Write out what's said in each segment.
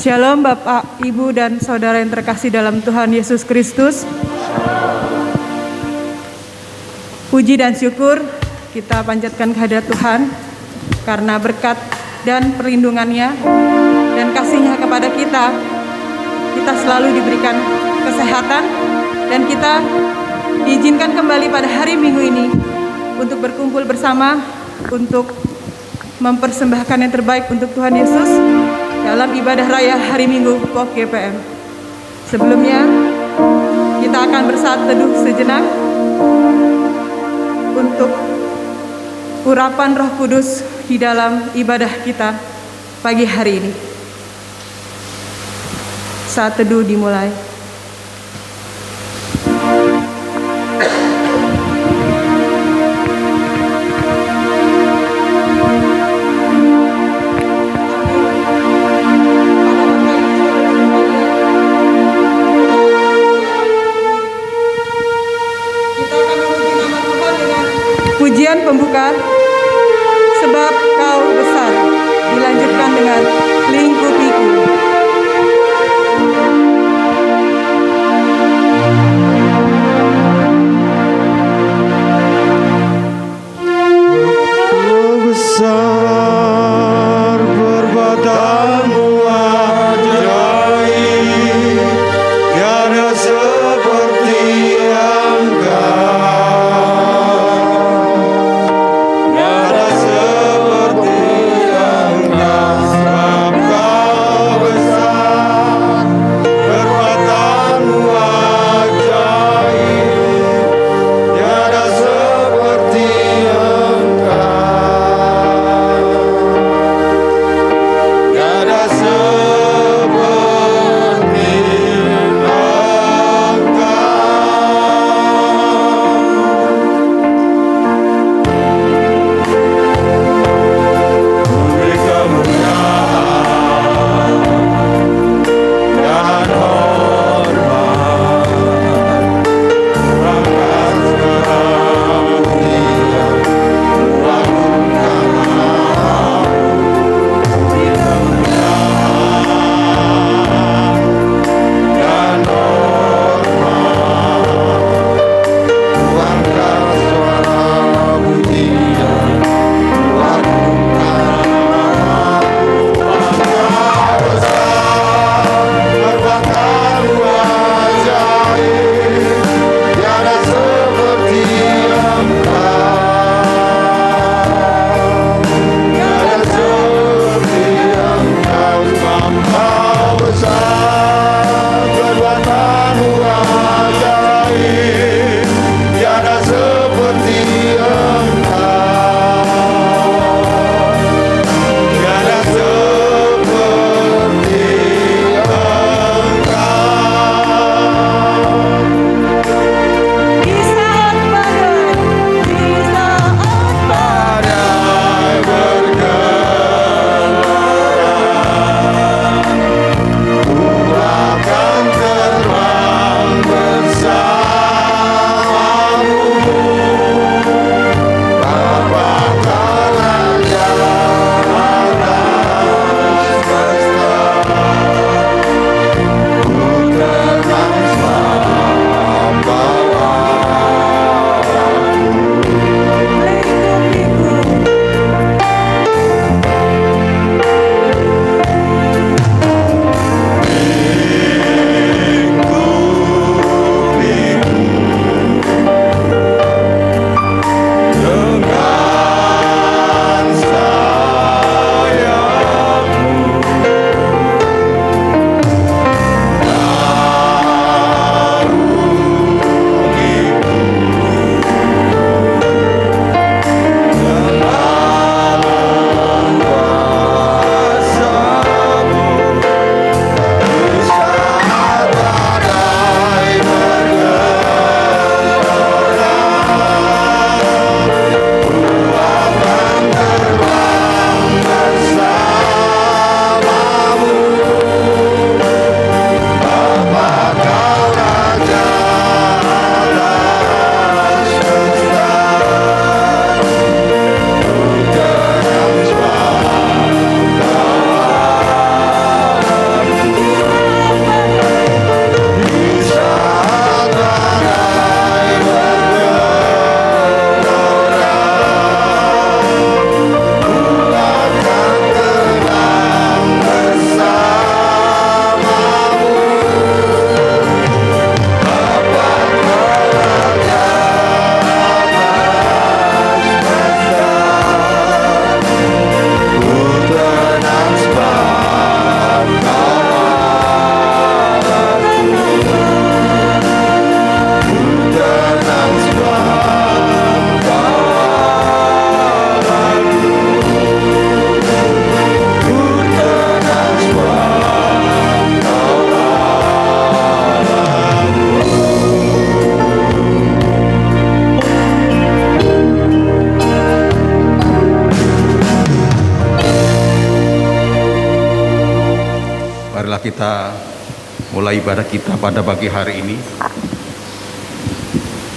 Shalom Bapak, Ibu, dan Saudara yang terkasih dalam Tuhan Yesus Kristus. Puji dan syukur kita panjatkan kehadirat Tuhan karena berkat dan perlindungannya dan kasih-Nya kepada kita. Kita selalu diberikan kesehatan dan kita diizinkan kembali pada hari Minggu ini untuk berkumpul bersama, untuk mempersembahkan yang terbaik untuk Tuhan Yesus dalam ibadah raya hari Minggu POK GPM. Sebelumnya, kita akan bersaat teduh sejenak untuk urapan Roh Kudus di dalam ibadah kita pagi hari ini. Saat teduh dimulai. Pujian pembuka, sebab kau besar, dilanjutkan dengan lingkupiku. Marilah kita mulai ibadah kita pada pagi hari ini.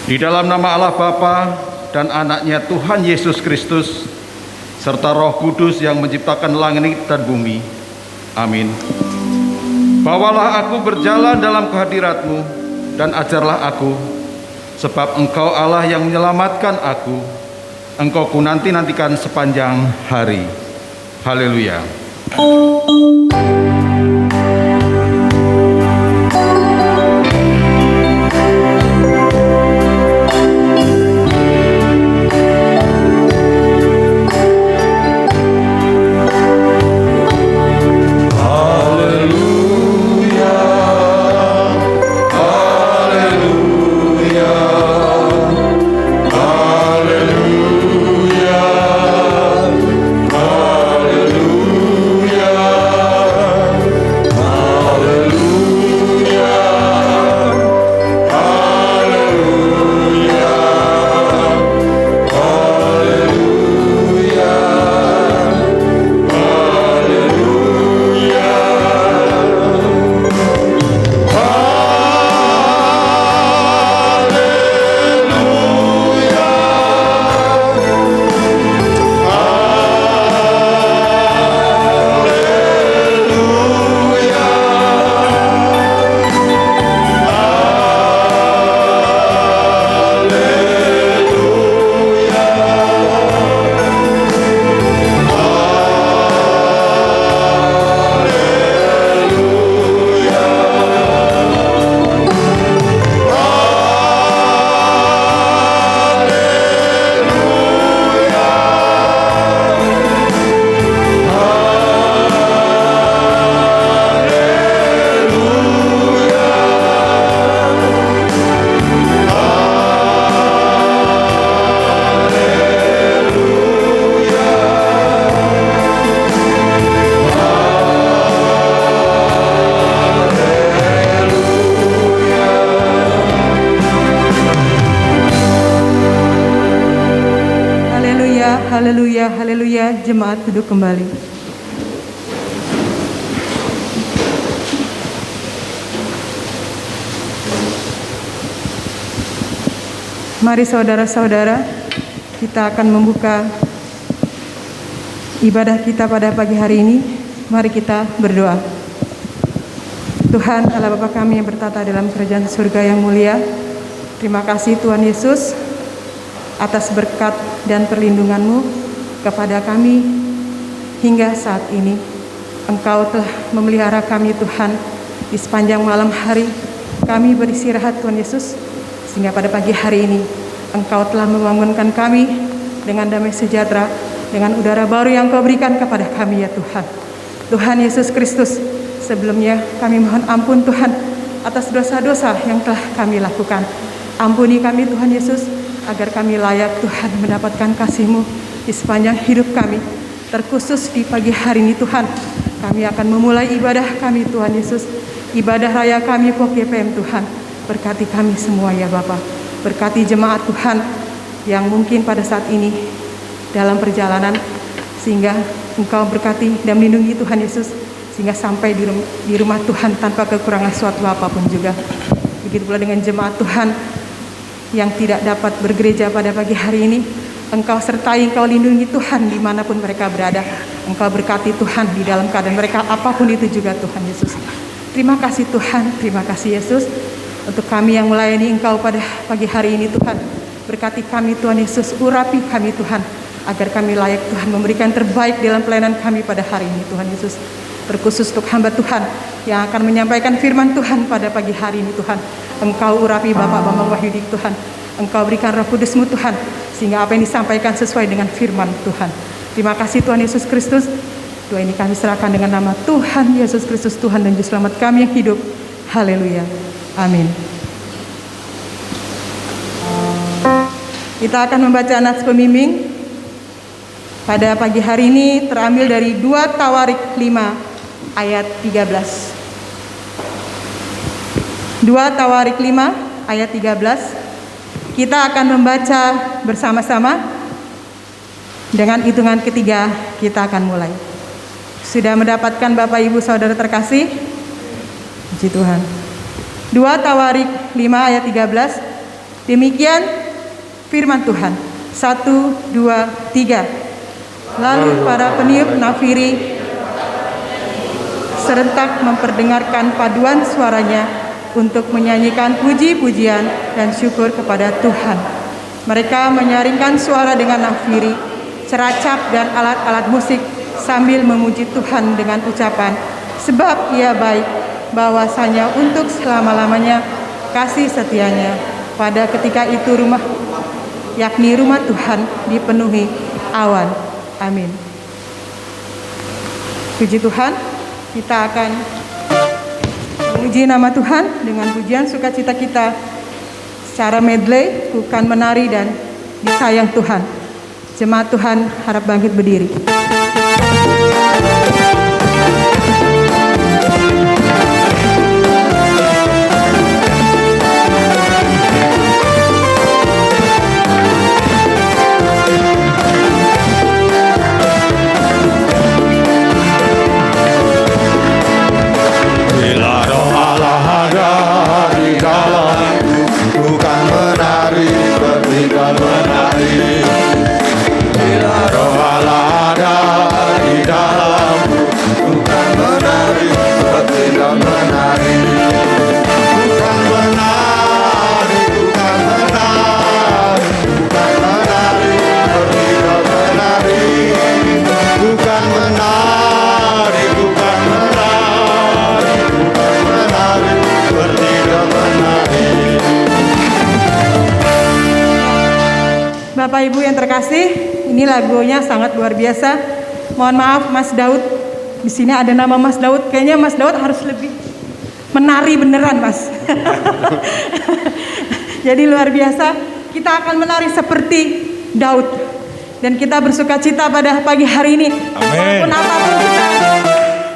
Di dalam nama Allah Bapa dan Anaknya Tuhan Yesus Kristus, serta Roh Kudus yang menciptakan langit dan bumi. Amin. Bawalah aku berjalan dalam kehadirat-Mu dan ajarlah aku, sebab Engkau Allah yang menyelamatkan aku. Engkau ku nanti-nantikan sepanjang hari. Haleluya. Haleluya, haleluya. Jemaat duduk kembali. Mari saudara-saudara, kita akan membuka ibadah kita pada pagi hari ini. Mari kita berdoa. Tuhan Allah Bapa kami yang bertata dalam kerajaan surga yang mulia, terima kasih Tuhan Yesus atas berkat dan perlindungan-Mu kepada kami hingga saat ini. Engkau telah memelihara kami Tuhan di sepanjang malam hari. Kami beristirahat Tuhan Yesus, sehingga pada pagi hari ini Engkau telah membangunkan kami dengan damai sejahtera, dengan udara baru yang Kau berikan kepada kami ya Tuhan. Tuhan Yesus Kristus, sebelumnya kami mohon ampun Tuhan atas dosa-dosa yang telah kami lakukan. Ampuni kami Tuhan Yesus, agar kami layak Tuhan mendapatkan kasih-Mu di sepanjang hidup kami. Terkhusus di pagi hari ini Tuhan, kami akan memulai ibadah kami Tuhan Yesus, ibadah raya kami POGPM Tuhan. Berkati kami semua ya Bapa. Berkati jemaat Tuhan yang mungkin pada saat ini dalam perjalanan, sehingga Engkau berkati dan melindungi Tuhan Yesus, sehingga sampai di rumah Tuhan tanpa kekurangan suatu apapun juga. Begitu pula dengan jemaat Tuhan yang tidak dapat bergereja pada pagi hari ini. Engkau sertai, Engkau lindungi Tuhan dimanapun mereka berada. Engkau berkati Tuhan di dalam keadaan mereka apapun itu juga Tuhan Yesus. Terima kasih Tuhan, terima kasih Yesus untuk kami yang melayani Engkau pada pagi hari ini Tuhan. Berkati kami Tuhan Yesus, urapi kami Tuhan, agar kami layak Tuhan memberikan terbaik dalam pelayanan kami pada hari ini Tuhan Yesus. Terkhusus untuk hamba Tuhan yang akan menyampaikan firman Tuhan pada pagi hari ini Tuhan. Engkau urapi Bapak Bambang Wahyudi Tuhan. Engkau berikan Roh Kudus-Mu Tuhan, sehingga apa yang disampaikan sesuai dengan firman Tuhan. Terima kasih Tuhan Yesus Kristus. Doa ini kami serahkan dengan nama Tuhan Yesus Kristus, Tuhan dan Juru Selamat kami yang hidup. Haleluya. Amin. Kita akan membaca nats pembimbing pada pagi hari ini, terambil dari 2 Tawarik 5 ayat 13. 2 Tawarik 5 ayat 13. Kita akan membaca bersama-sama. Dengan hitungan ketiga kita akan mulai. Sudah mendapatkan Bapak Ibu Saudara terkasih? Puji Tuhan. 2 Tawarik 5 ayat 13. Demikian firman Tuhan. 1, 2, 3. Lalu para peniup nafiri serentak memperdengarkan paduan suaranya untuk menyanyikan puji-pujian dan syukur kepada Tuhan. Mereka menyaringkan suara dengan nafiri, ceracap dan alat-alat musik sambil memuji Tuhan dengan ucapan, sebab Ia baik, bahwasanya untuk selama-lamanya kasih setianya. Pada ketika itu rumah, yakni rumah Tuhan, dipenuhi awan. Amin. Puji Tuhan, kita akan memuji nama Tuhan dengan pujian sukacita kita secara medley, bukan menari dan disayang Tuhan. Jemaat Tuhan harap bangkit berdiri. Bapak Ibu yang terkasih, ini lagunya sangat luar biasa. Mohon maaf Mas Daud, di sini ada nama Mas Daud. Kayaknya Mas Daud harus lebih menari beneran, Mas. Jadi luar biasa. Kita akan menari seperti Daud, dan kita bersuka cita pada pagi hari ini. Walaupun apapun kita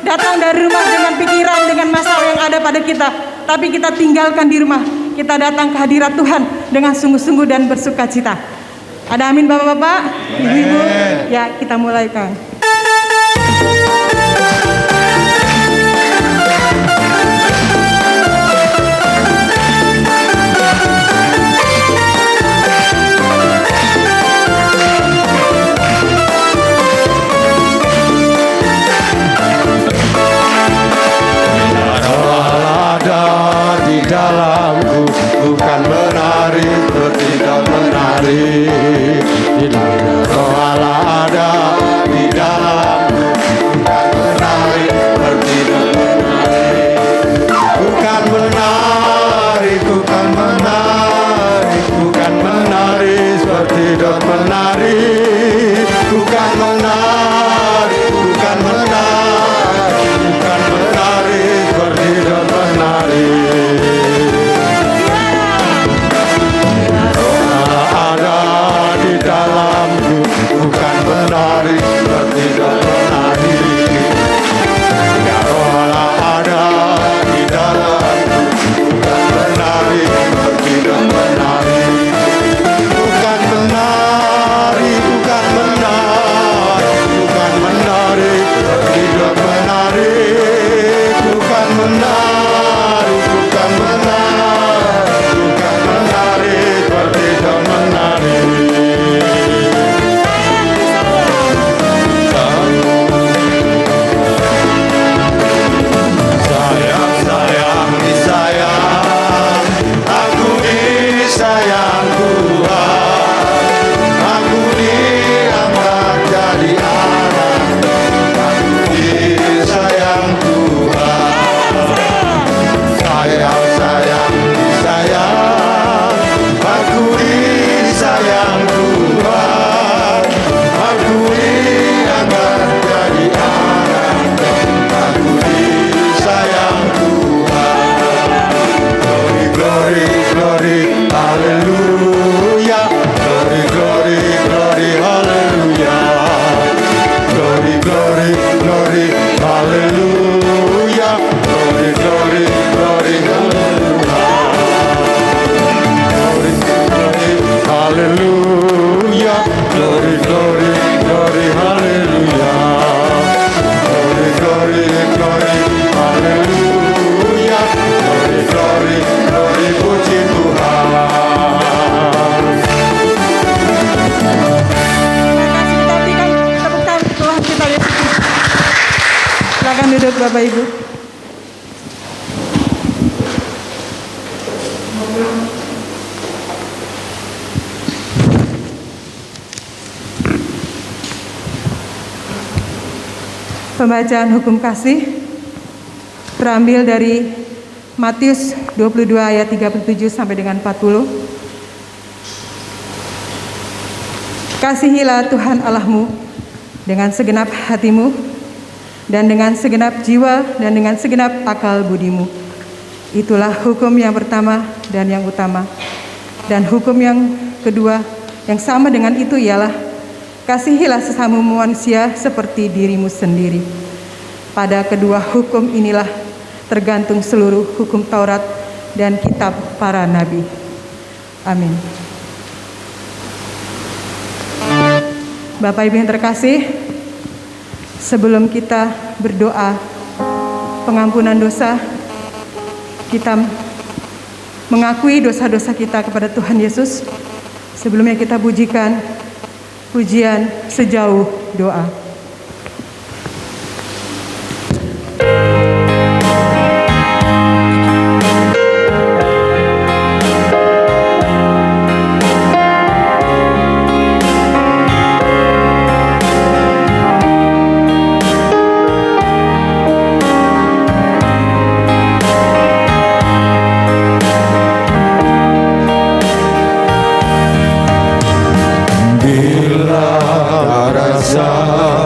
datang dari rumah dengan pikiran, dengan masalah yang ada pada kita, tapi kita tinggalkan di rumah. Kita datang ke hadirat Tuhan dengan sungguh-sungguh dan bersuka cita. Ada amin Bapak-bapak, Ibu-ibu. Ya, kita mulaikan. Di dalamku bukan menari, bertindak menari. Roh Allah ada di dalamku, bukan menari, bertindak menari. Bukan menari, bukan menari, bukan menari, bertindak menari. Bukan menari, bukan menari, bukan menari, bertindak menari. Pembacaan hukum kasih terambil dari Matius 22 ayat 37 sampai dengan 40. Kasihilah Tuhan Allahmu dengan segenap hatimu dan dengan segenap jiwa dan dengan segenap akal budimu. Itulah hukum yang pertama dan yang utama. Dan hukum yang kedua yang sama dengan itu ialah kasihilah sesamamu manusia seperti dirimu sendiri. Pada kedua hukum inilah tergantung seluruh hukum Taurat dan kitab para nabi. Amin. Bapak Ibu yang terkasih, sebelum kita berdoa pengampunan dosa, kita mengakui dosa-dosa kita kepada Tuhan Yesus. Sebelumnya kita pujikan pujian sejauh doa. Bila rasa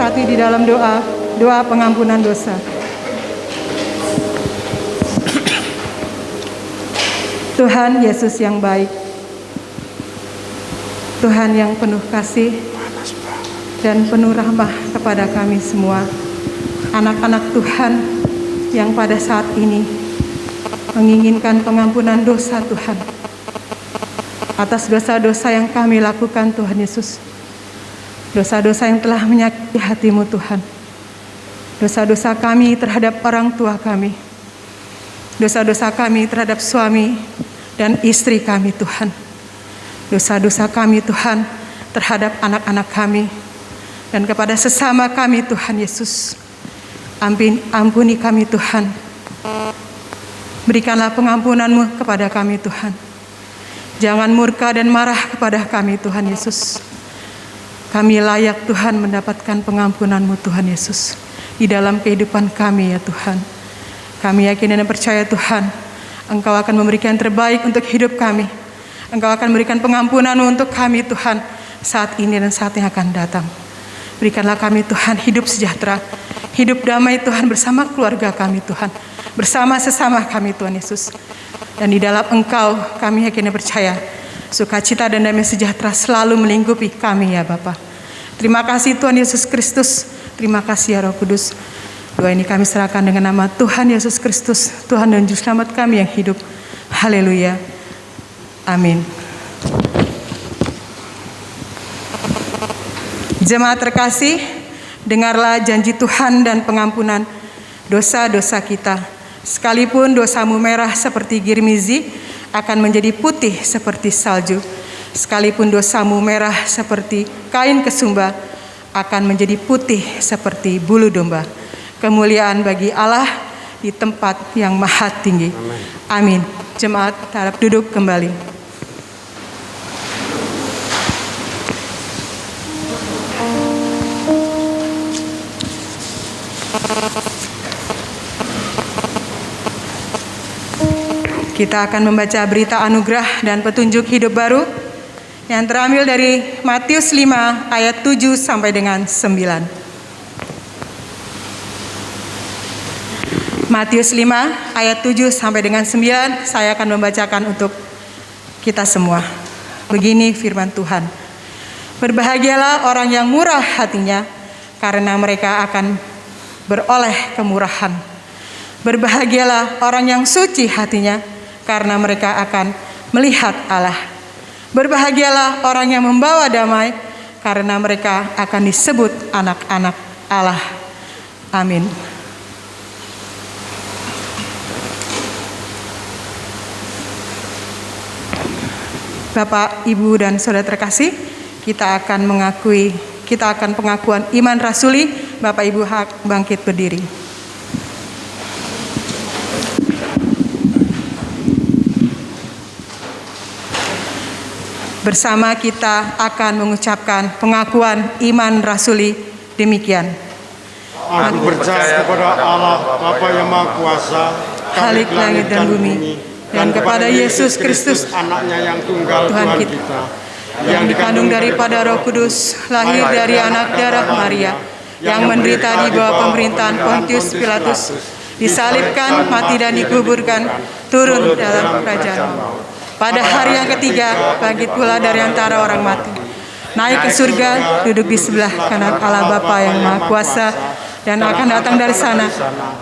bersatu di dalam doa pengampunan dosa. Tuhan Yesus yang baik, Tuhan yang penuh kasih dan penuh rahmah kepada kami semua, anak-anak Tuhan yang pada saat ini menginginkan pengampunan dosa Tuhan, atas dosa-dosa yang kami lakukan Tuhan Yesus, dosa-dosa yang telah menyakiti hati-Mu Tuhan, dosa-dosa kami terhadap orang tua kami, dosa-dosa kami terhadap suami dan istri kami Tuhan, dosa-dosa kami Tuhan terhadap anak-anak kami, dan kepada sesama kami Tuhan Yesus. Ampuni kami Tuhan, berikanlah pengampunan-Mu kepada kami Tuhan. Jangan murka dan marah kepada kami Tuhan Yesus. Kami layak Tuhan mendapatkan pengampunan-Mu Tuhan Yesus di dalam kehidupan kami ya Tuhan. Kami yakin dan percaya Tuhan, Engkau akan memberikan yang terbaik untuk hidup kami. Engkau akan memberikan pengampunan-Mu untuk kami Tuhan saat ini dan saat yang akan datang. Berikanlah kami Tuhan hidup sejahtera, hidup damai Tuhan bersama keluarga kami Tuhan, bersama sesama kami Tuhan Yesus. Dan di dalam Engkau kami yakin dan percaya, sukacita dan damai sejahtera selalu melingkupi kami ya Bapa. Terima kasih Tuhan Yesus Kristus, terima kasih ya Roh Kudus. Doa ini kami serahkan dengan nama Tuhan Yesus Kristus, Tuhan dan Juru Selamat kami yang hidup. Haleluya. Amin. Jemaat terkasih, dengarlah janji Tuhan dan pengampunan dosa-dosa kita. Sekalipun dosamu merah seperti girmizi, akan menjadi putih seperti salju. Sekalipun dosamu merah seperti kain kesumba, akan menjadi putih seperti bulu domba. Kemuliaan bagi Allah di tempat yang maha tinggi. Amin. Jemaat harap duduk kembali. Kita akan membaca berita anugerah dan petunjuk hidup baru yang terambil dari Matius 5 ayat 7 sampai dengan 9. Matius 5 ayat 7 sampai dengan 9 saya akan membacakan untuk kita semua. Begini firman Tuhan. Berbahagialah orang yang murah hatinya, karena mereka akan beroleh kemurahan. Berbahagialah orang yang suci hatinya, karena mereka akan melihat Allah. Berbahagialah orang yang membawa damai, karena mereka akan disebut anak-anak Allah. Amin. Bapak, Ibu, dan Saudara terkasih, kita akan pengakuan iman rasuli. Bapak Ibu hak bangkit berdiri. Bersama kita akan mengucapkan pengakuan iman rasuli demikian. Aku percaya kepada Allah, Bapa yang Maha Kuasa, Khalik langit dan bumi, dan kepada Yesus Kristus, Anaknya yang tunggal Tuhan Tuhan kita, kita, yang dikandung daripada Roh Kudus, lahir dari anak darah Maria, yang menderita di bawah pemerintahan Pontius Pilatus, disalibkan, mati dan dikuburkan, turun dalam kerajaan. Pada hari yang ketiga, bangkit pula dari antara orang mati, naik ke surga, duduk di sebelah kanan Allah Bapa yang Maha Kuasa, dan akan datang dari sana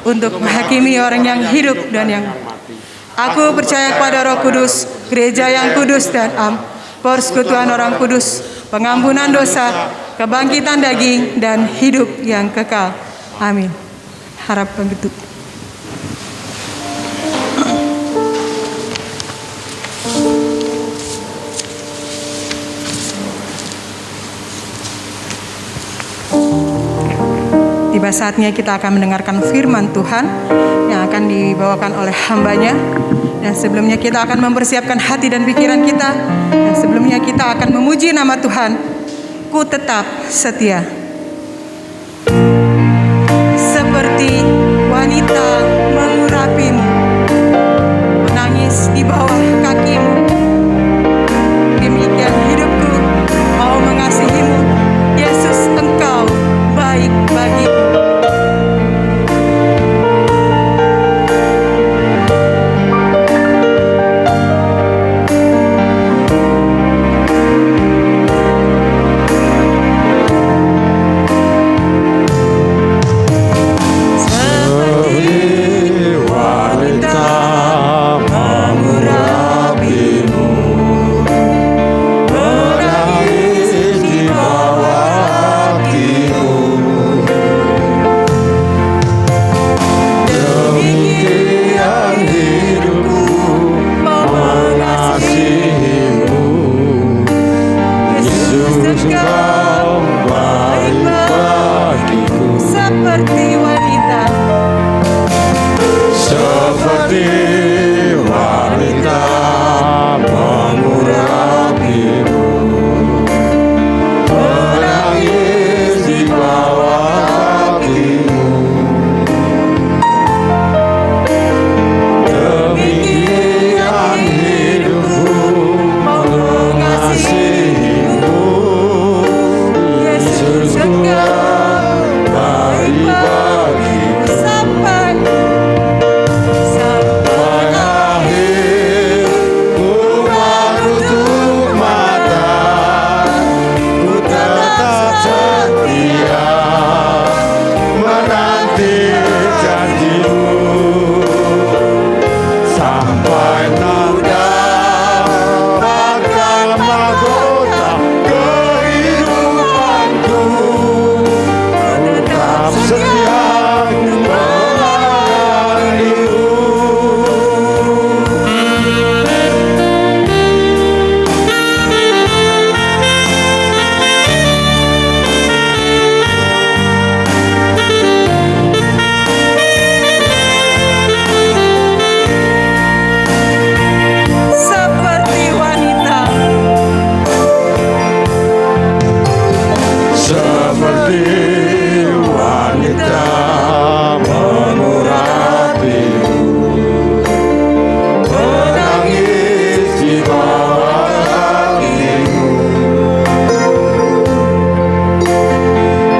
untuk menghakimi orang yang hidup dan yang mati. Aku percaya kepada Roh Kudus, gereja yang kudus dan persekutuan orang kudus, pengampunan dosa, kebangkitan daging, dan hidup yang kekal. Amin. Harap begitu. Tiba saatnya kita akan mendengarkan firman Tuhan yang akan dibawakan oleh hamba-Nya. Dan sebelumnya kita akan mempersiapkan hati dan pikiran kita. Dan sebelumnya kita akan memuji nama Tuhan. Ku tetap setia. Seperti wanita mengurapimu, menangis di bawah kakimu, demikian hidupku mau mengasihimu. Yesus, Engkau baik seperti wanita mengurapimu, menangis di bawah kakimu. Demikian hidupku mengasihimu, Yesus engkau baik bagiku. Sampai akhir ku menutup mata, ku tetap setia menanti janjimu. Sampai ku dapatkan mahkota kehidupanku, tetap setia melayanimu. Seperti wanita, Seperti wanita mengurapimu, menangis di bawah kakimu.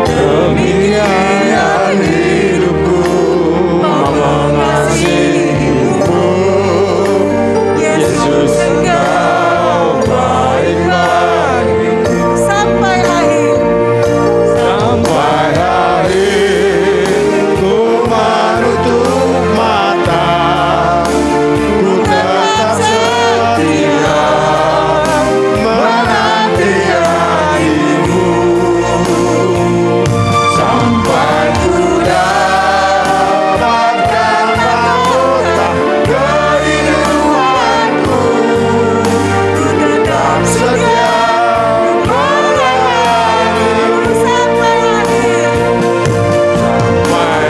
Demikian hidupku mengasihimu, Yesus engkau baik bagiku. sampai akhir. Sampai akhir ku menutup mata, ku tetap setia menanti janjimu. Sampai ku dapatkan mahkota kehidupanku, ku tetap setia melayanimu. Sampai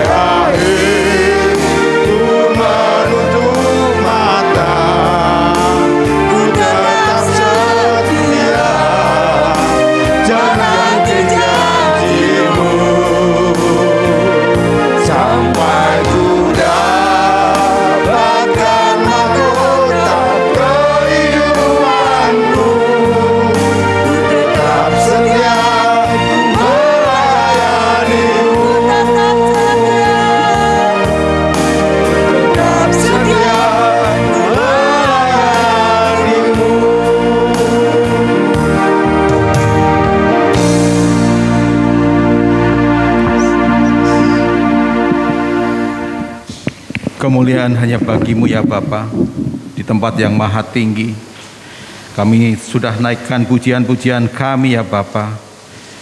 akhir ku menutup mata, ku tetap setia menanti janjimu. Sampai ku dapatkan mahkota kehidupanku, ku tetap setia melayanimu. Tetap setia melayanimu. Kemuliaan hanya bagimu ya Bapa, di tempat yang maha tinggi. Kami sudah naikkan pujian-pujian kami ya Bapa.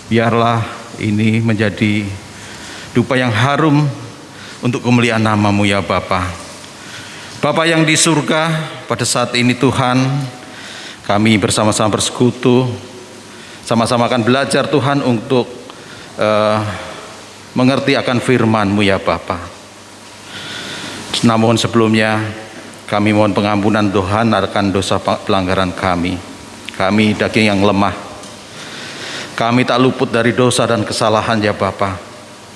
Biarlah ini menjadi dupa yang harum untuk kemuliaan namamu ya Bapa. Bapa yang di surga, pada saat ini Tuhan, kami bersama-sama bersekutu, sama-sama akan belajar Tuhan untuk mengerti akan firman-Mu ya Bapa. Namun sebelumnya kami mohon pengampunan Tuhan akan dosa pelanggaran kami. Kami daging yang lemah, kami tak luput dari dosa dan kesalahan ya Bapa.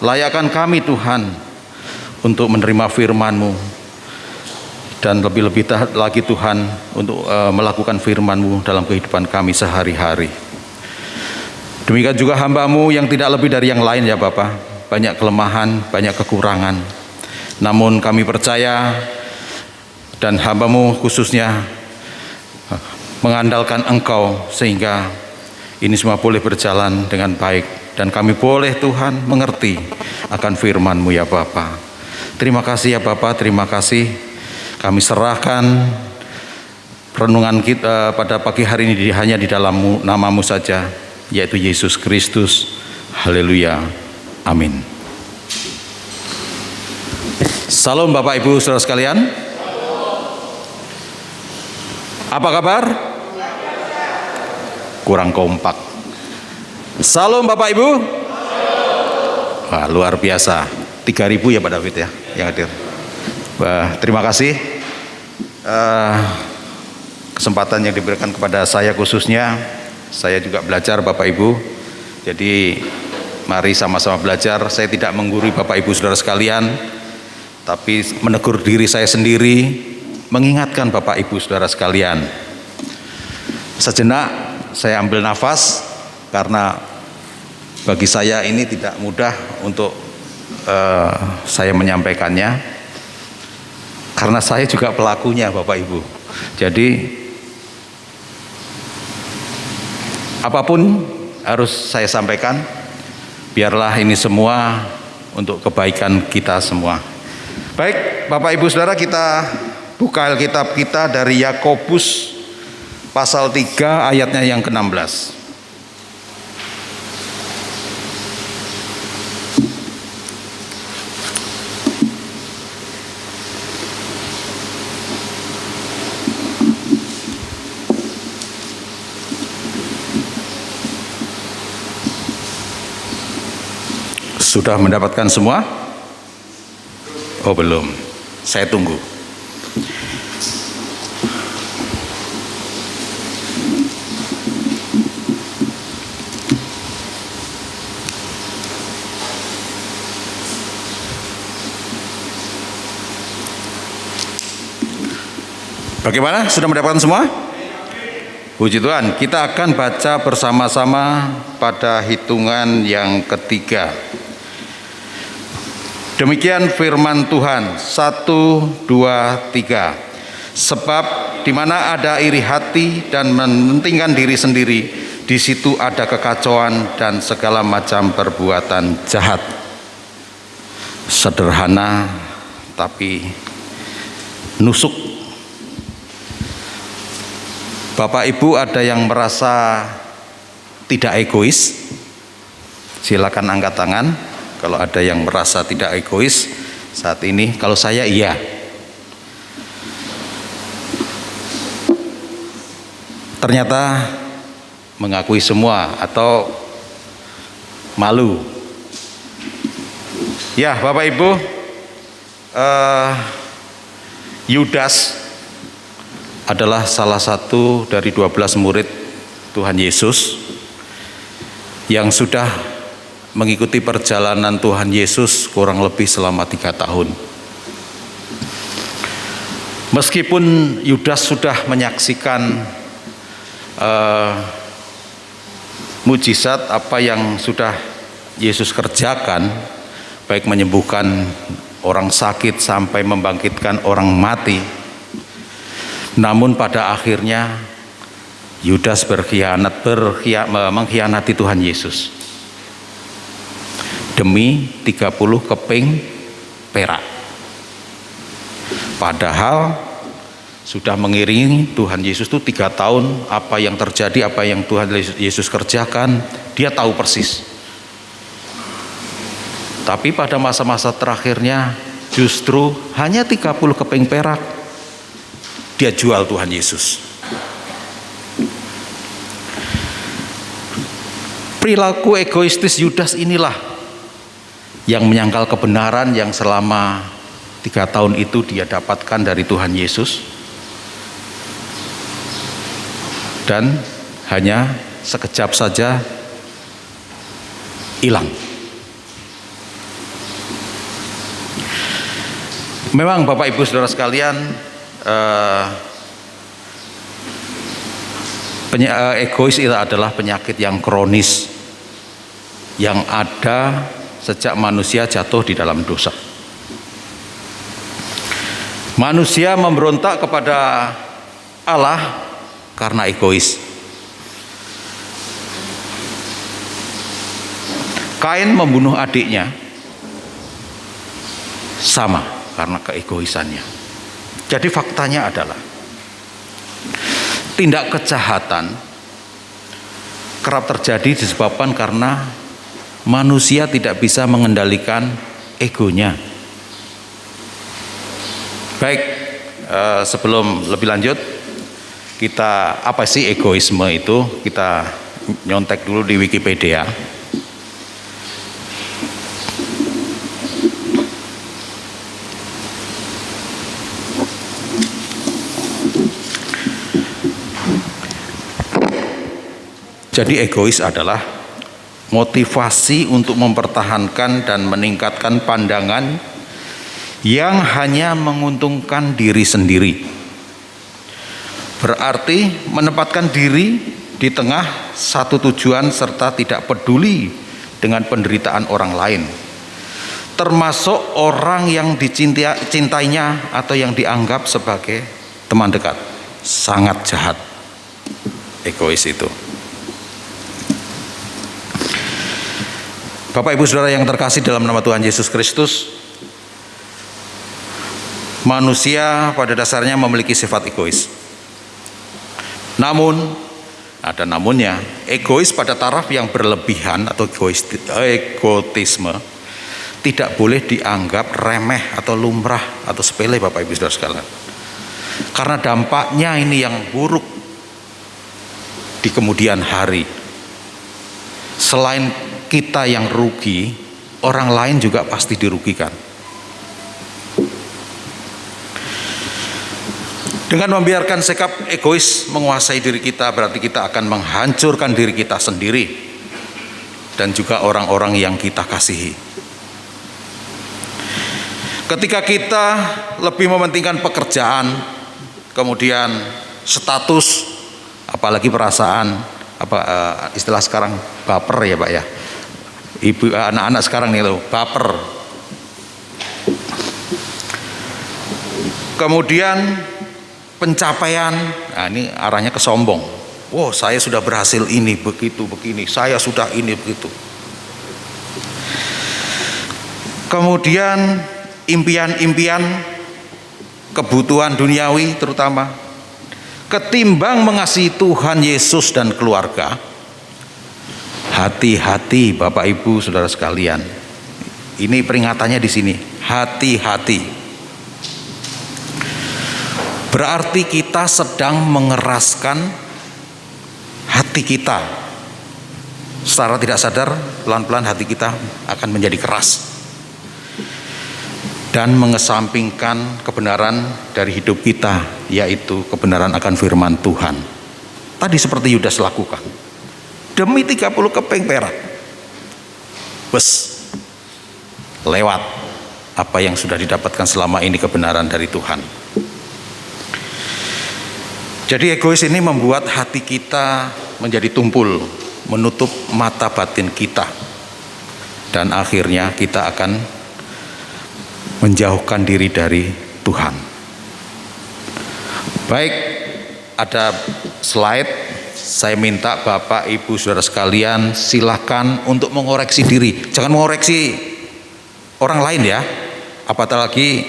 Layakkan kami Tuhan untuk menerima firman-Mu, dan lebih-lebih lagi Tuhan untuk melakukan firman-Mu dalam kehidupan kami sehari-hari. Demikian juga hamba-Mu yang tidak lebih dari yang lain ya Bapa. Banyak kelemahan, banyak kekurangan. Namun kami percaya, dan hamba-Mu khususnya mengandalkan Engkau, sehingga ini semua boleh berjalan dengan baik, dan kami boleh Tuhan mengerti akan firman-Mu ya Bapa. Terima kasih ya Bapa, terima kasih. Kami serahkan renungan kita pada pagi hari ini hanya di dalam nama-Mu saja, yaitu Yesus Kristus. Haleluya, amin. Salam Bapak Ibu saudara sekalian. Apa kabar? Kurang kompak. Salam Bapak Ibu. Wah, luar biasa. 3.000 ya Pak David ya yang hadir. Wah, terima kasih. kesempatan yang diberikan kepada saya khususnya. Saya juga belajar Bapak Ibu. Jadi mari sama-sama belajar. Saya tidak menggurui Bapak Ibu saudara sekalian, tapi menegur diri saya sendiri, mengingatkan Bapak Ibu saudara sekalian. Sejenak saya ambil nafas, karena bagi saya ini tidak mudah untuk saya menyampaikannya, karena saya juga pelakunya Bapak Ibu. Jadi apapun harus saya sampaikan, biarlah ini semua untuk kebaikan kita semua. Baik Bapak Ibu Saudara, kita buka Alkitab kita dari Yakobus pasal 3 ayatnya yang ke-16. Sudah mendapatkan semua? Oh belum, saya tunggu. Bagaimana? Sudah mendapatkan semua? Puji Tuhan, kita akan baca bersama-sama pada hitungan yang ketiga. Demikian firman Tuhan, 1, 2, 3. Sebab di mana ada iri hati dan mementingkan diri sendiri, di situ ada kekacauan dan segala macam perbuatan jahat. Sederhana tapi nusuk. Bapak Ibu ada yang merasa tidak egois? Silakan angkat tangan. Kalau ada yang merasa tidak egois saat ini, kalau saya iya. Ternyata mengakui semua atau malu. Ya Bapak Ibu, Yudas adalah salah satu dari 12 murid Tuhan Yesus yang sudah mengikuti perjalanan Tuhan Yesus kurang lebih selama 3 tahun. Meskipun Yudas sudah menyaksikan mujizat apa yang sudah Yesus kerjakan, baik menyembuhkan orang sakit sampai membangkitkan orang mati, namun pada akhirnya Yudas mengkhianati Tuhan Yesus demi 30 keping perak. Padahal sudah mengiringi Tuhan Yesus itu 3 tahun, apa yang terjadi, apa yang Tuhan Yesus kerjakan, dia tahu persis. Tapi pada masa-masa terakhirnya justru hanya 30 keping perak dia jual Tuhan Yesus. Perilaku egoistis Yudas inilah yang menyangkal kebenaran yang selama 3 tahun itu dia dapatkan dari Tuhan Yesus, dan hanya sekejap saja hilang. Memang Bapak Ibu Saudara sekalian, egois itu adalah penyakit yang kronis yang ada sejak manusia jatuh di dalam dosa. Manusia memberontak kepada Allah karena egois. Kain membunuh adiknya sama karena keegoisannya. Jadi faktanya adalah tindak kejahatan kerap terjadi disebabkan karena manusia tidak bisa mengendalikan egonya. Baik, sebelum lebih lanjut, kita apa sih egoisme itu? Kita nyontek dulu di Wikipedia. Jadi egois adalah motivasi untuk mempertahankan dan meningkatkan pandangan yang hanya menguntungkan diri sendiri. Berarti menempatkan diri di tengah satu tujuan serta tidak peduli dengan penderitaan orang lain, termasuk orang yang dicintainya atau yang dianggap sebagai teman dekat. Sangat jahat egois itu. Bapak Ibu Saudara yang terkasih dalam nama Tuhan Yesus Kristus, manusia pada dasarnya memiliki sifat egois. Namun, ada namunnya, egois pada taraf yang berlebihan atau egotisme tidak boleh dianggap remeh atau lumrah atau sepele, Bapak Ibu Saudara sekalian. Karena dampaknya ini yang buruk di kemudian hari. Selain kita yang rugi, orang lain juga pasti dirugikan. Dengan membiarkan sikap egois menguasai diri kita, berarti kita akan menghancurkan diri kita sendiri dan juga orang-orang yang kita kasihi. Ketika kita lebih mementingkan pekerjaan, kemudian status, apalagi perasaan, istilah sekarang baper ya Pak ya. Ibu anak-anak sekarang nih loh, baper. Kemudian pencapaian, nah ini arahnya ke sombong. Wow, saya sudah berhasil ini, begitu, begini, saya sudah ini, begitu. Kemudian impian-impian, kebutuhan duniawi terutama. Ketimbang mengasihi Tuhan Yesus dan keluarga, hati-hati Bapak Ibu Saudara sekalian. Ini peringatannya di sini, hati-hati. Berarti kita sedang mengeraskan hati kita. Secara tidak sadar, pelan-pelan hati kita akan menjadi keras dan mengesampingkan kebenaran dari hidup kita, yaitu kebenaran akan firman Tuhan. Tadi seperti Yudas lakukan. Demi 30 keping perak, lewat apa yang sudah didapatkan selama ini kebenaran dari Tuhan. Jadi egois ini membuat hati kita menjadi tumpul, menutup mata batin kita, dan akhirnya kita akan menjauhkan diri dari Tuhan. Baik, ada slide. Saya minta Bapak Ibu Saudara sekalian silakan untuk mengoreksi diri. Jangan mengoreksi orang lain ya, apalagi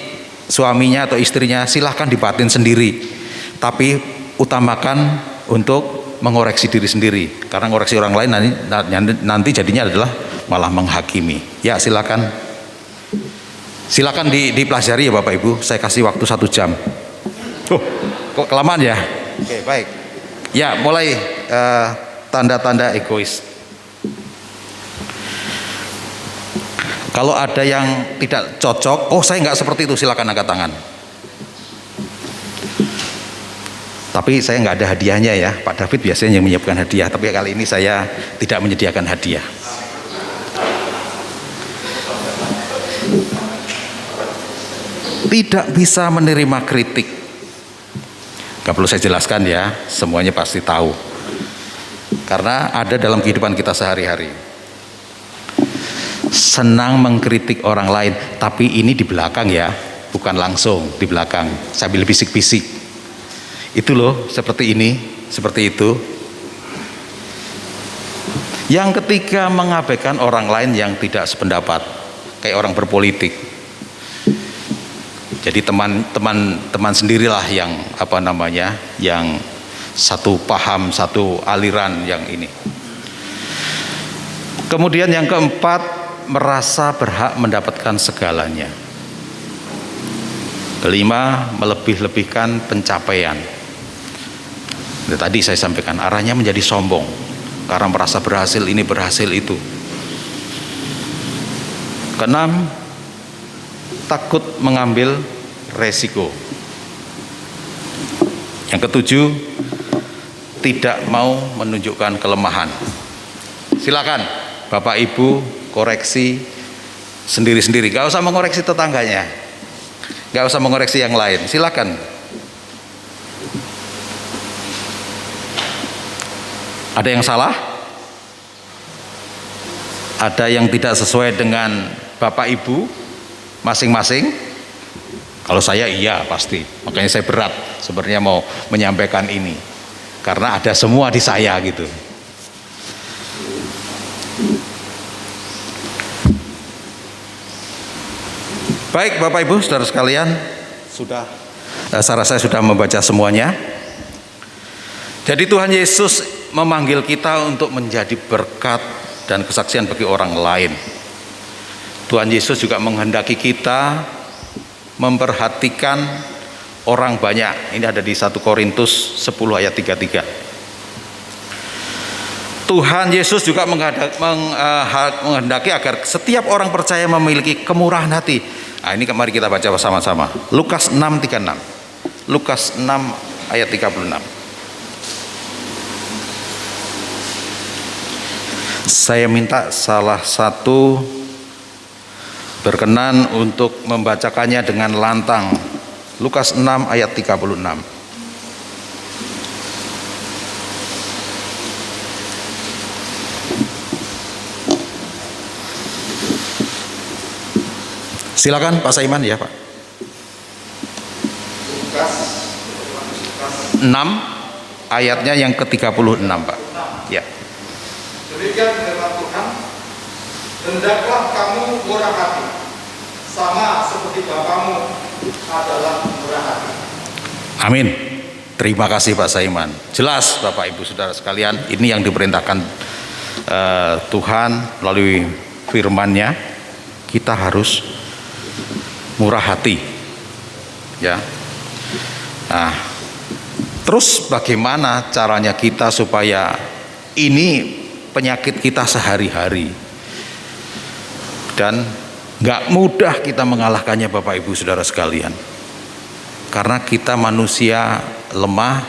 suaminya atau istrinya, silakan dibatin sendiri. Tapi utamakan untuk mengoreksi diri sendiri, karena mengoreksi orang lain nanti jadinya adalah malah menghakimi. Ya, silakan dipelajari ya Bapak Ibu. Saya kasih waktu 1 jam. Kok kelamaan ya? Oke, baik. Ya, mulai tanda-tanda egois. Kalau ada yang tidak cocok, oh saya nggak seperti itu, silakan angkat tangan. Tapi saya nggak ada hadiahnya ya. Pak David biasanya yang menyiapkan hadiah, tapi kali ini saya tidak menyediakan hadiah. Tidak bisa menerima kritik. Gak perlu saya jelaskan ya, semuanya pasti tahu. Karena ada dalam kehidupan kita sehari-hari. Senang mengkritik orang lain, tapi ini di belakang ya, bukan langsung di belakang, sambil bisik-bisik. Itu loh, seperti ini, seperti itu. Yang ketiga, mengabaikan orang lain yang tidak sependapat, kayak orang berpolitik. Jadi teman sendirilah yang yang satu paham, satu aliran yang ini. Kemudian yang keempat, merasa berhak mendapatkan segalanya. Kelima, melebih-lebihkan pencapaian. Tadi saya sampaikan arahnya menjadi sombong karena merasa berhasil ini, berhasil itu. Keenam, takut mengambil resiko. Yang ketujuh, tidak mau menunjukkan kelemahan. Silakan Bapak Ibu koreksi sendiri-sendiri, gak usah mengoreksi tetangganya, gak usah mengoreksi yang lain, silakan. Ada yang salah? Ada yang tidak sesuai dengan Bapak Ibu masing-masing? Kalau saya iya pasti, makanya saya berat sebenarnya mau menyampaikan ini, karena ada semua di saya gitu. Baik Bapak Ibu saudara sekalian, saya sudah membaca semuanya. Jadi Tuhan Yesus memanggil kita untuk menjadi berkat dan kesaksian bagi orang lain. Tuhan Yesus juga menghendaki kita memperhatikan orang banyak. Ini ada di 1 Korintus 10 ayat 33. Tuhan Yesus juga menghendaki agar setiap orang percaya memiliki kemurahan hati. Nah, ini mari kita baca bersama-sama. Lukas 6:36. Lukas 6 ayat 36. Saya minta salah satu berkenan untuk membacakannya dengan lantang. Lukas 6 ayat 36. Silakan Pak Saiman ya Pak. Lukas 6 ayatnya yang ke-36 Pak. Ya. Demikian firman Tuhan, hendaklah kamu murah hati, sama seperti Bapamu adalah murah hati. Amin. Terima kasih Pak Saiman. Jelas Bapak Ibu Saudara sekalian, ini yang diperintahkan Tuhan melalui firman-Nya. Kita harus murah hati. Ya. Nah, terus bagaimana caranya kita supaya ini penyakit kita sehari-hari, dan gak mudah kita mengalahkannya Bapak Ibu Saudara sekalian, karena kita manusia lemah,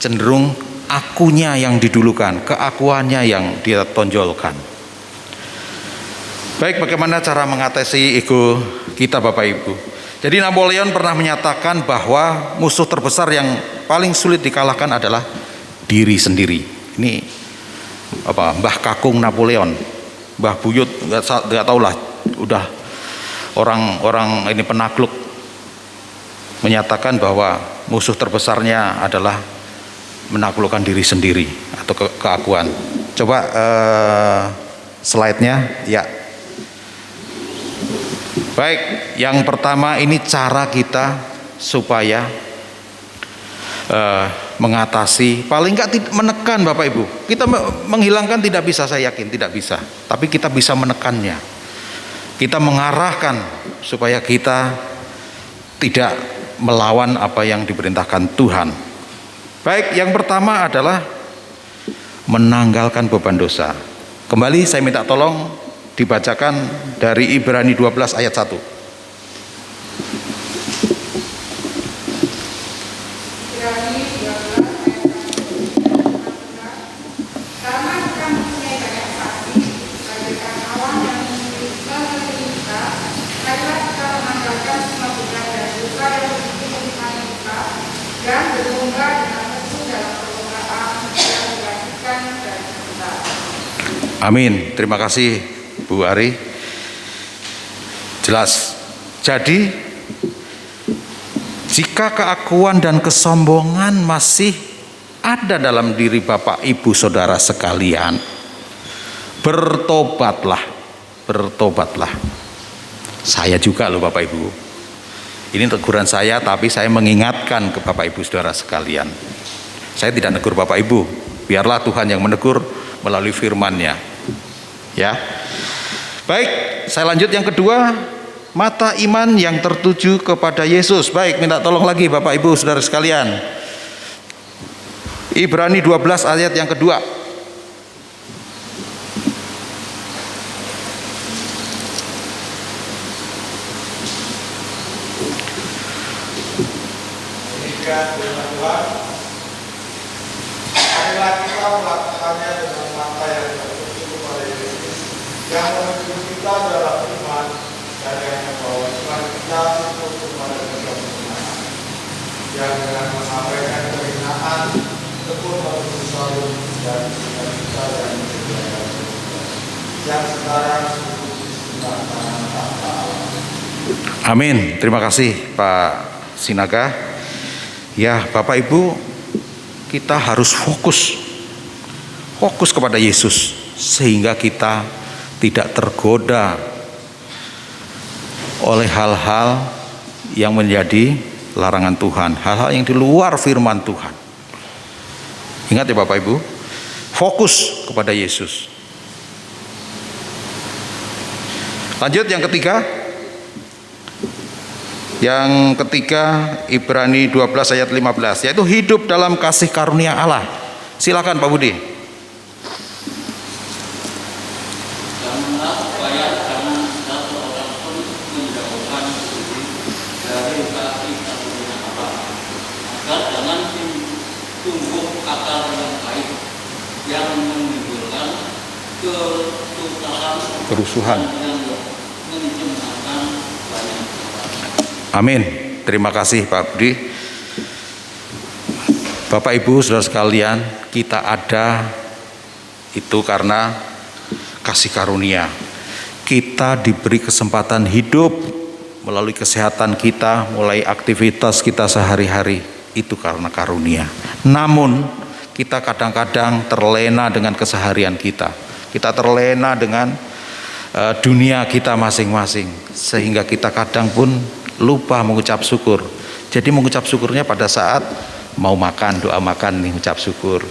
cenderung akunya yang didulukan, keakuannya yang dia tonjolkan. Baik, bagaimana cara mengatasi ego kita Bapak Ibu? Jadi Napoleon pernah menyatakan bahwa musuh terbesar yang paling sulit dikalahkan adalah diri sendiri. Ini Mbah Kakung Napoleon, Mbah Buyut nggak tahu lah, udah orang ini penakluk, menyatakan bahwa musuh terbesarnya adalah menaklukkan diri sendiri atau keakuan. Coba slide-nya ya. Baik, yang pertama ini cara kita supaya mengatasi, paling enggak menekan Bapak Ibu. Kita menghilangkan tidak bisa, saya yakin tidak bisa, tapi kita bisa menekannya. Kita mengarahkan supaya kita tidak melawan apa yang diperintahkan Tuhan. Baik, yang pertama adalah menanggalkan beban dosa. Kembali saya minta tolong dibacakan dari Ibrani 12 ayat 1. Amin. Terima kasih Bu Ari. Jelas. Jadi jika keakuan dan kesombongan masih ada dalam diri Bapak Ibu Saudara sekalian, bertobatlah. Bertobatlah. Saya juga loh Bapak Ibu. Ini teguran saya, tapi saya mengingatkan ke Bapak Ibu Saudara sekalian. Saya tidak negur Bapak Ibu. Biarlah Tuhan yang menegur melalui firman-Nya. Ya. Baik, saya lanjut yang kedua, mata iman yang tertuju kepada Yesus. Baik, minta tolong lagi Bapak Ibu Saudara sekalian. Ibrani 12 ayat yang kedua. Marilah kita melakukannya dengan mata yang tertuju kepada Yesus yang menuju kita dalam iman dan yang membawa iman kita untuk kepada kesempurnaan, yang dengan mengabaikan kehinaan tekun menuju salib dan cita-cita yang disediakan yang sekarang duduk di sebelah kanan tahta Allah. Amin. Terima kasih Pak Sinaga. Ya, Bapak Ibu, kita harus fokus kepada Yesus sehingga kita tidak tergoda oleh hal-hal yang menjadi larangan Tuhan, hal-hal yang di luar firman Tuhan. Ingat ya Bapak Ibu, fokus kepada Yesus. Lanjut yang ketiga. Yang ketiga, Ibrani 12 ayat 15, yaitu hidup dalam kasih karunia Allah. Silakan Pak Budi. Janganlah supaya jangan satu orang pun menjauhkan diri dari kasih karunia Allah, agar jangan tumbuh akar yang baik yang menimbulkan Kerusuhan. yang mencemahkan banyak. Amin. Terima kasih Pak Budi. Bapak Ibu saudara sekalian, kita ada itu karena kasih karunia. Kita diberi kesempatan hidup melalui kesehatan kita, mulai aktivitas kita sehari-hari, itu karena karunia. Namun kita kadang-kadang terlena dengan keseharian kita. Kita terlena dengan dunia kita masing-masing, sehingga kita kadang pun lupa mengucap syukur. Jadi mengucap syukurnya pada saat mau makan, doa makan nih, ucap syukur.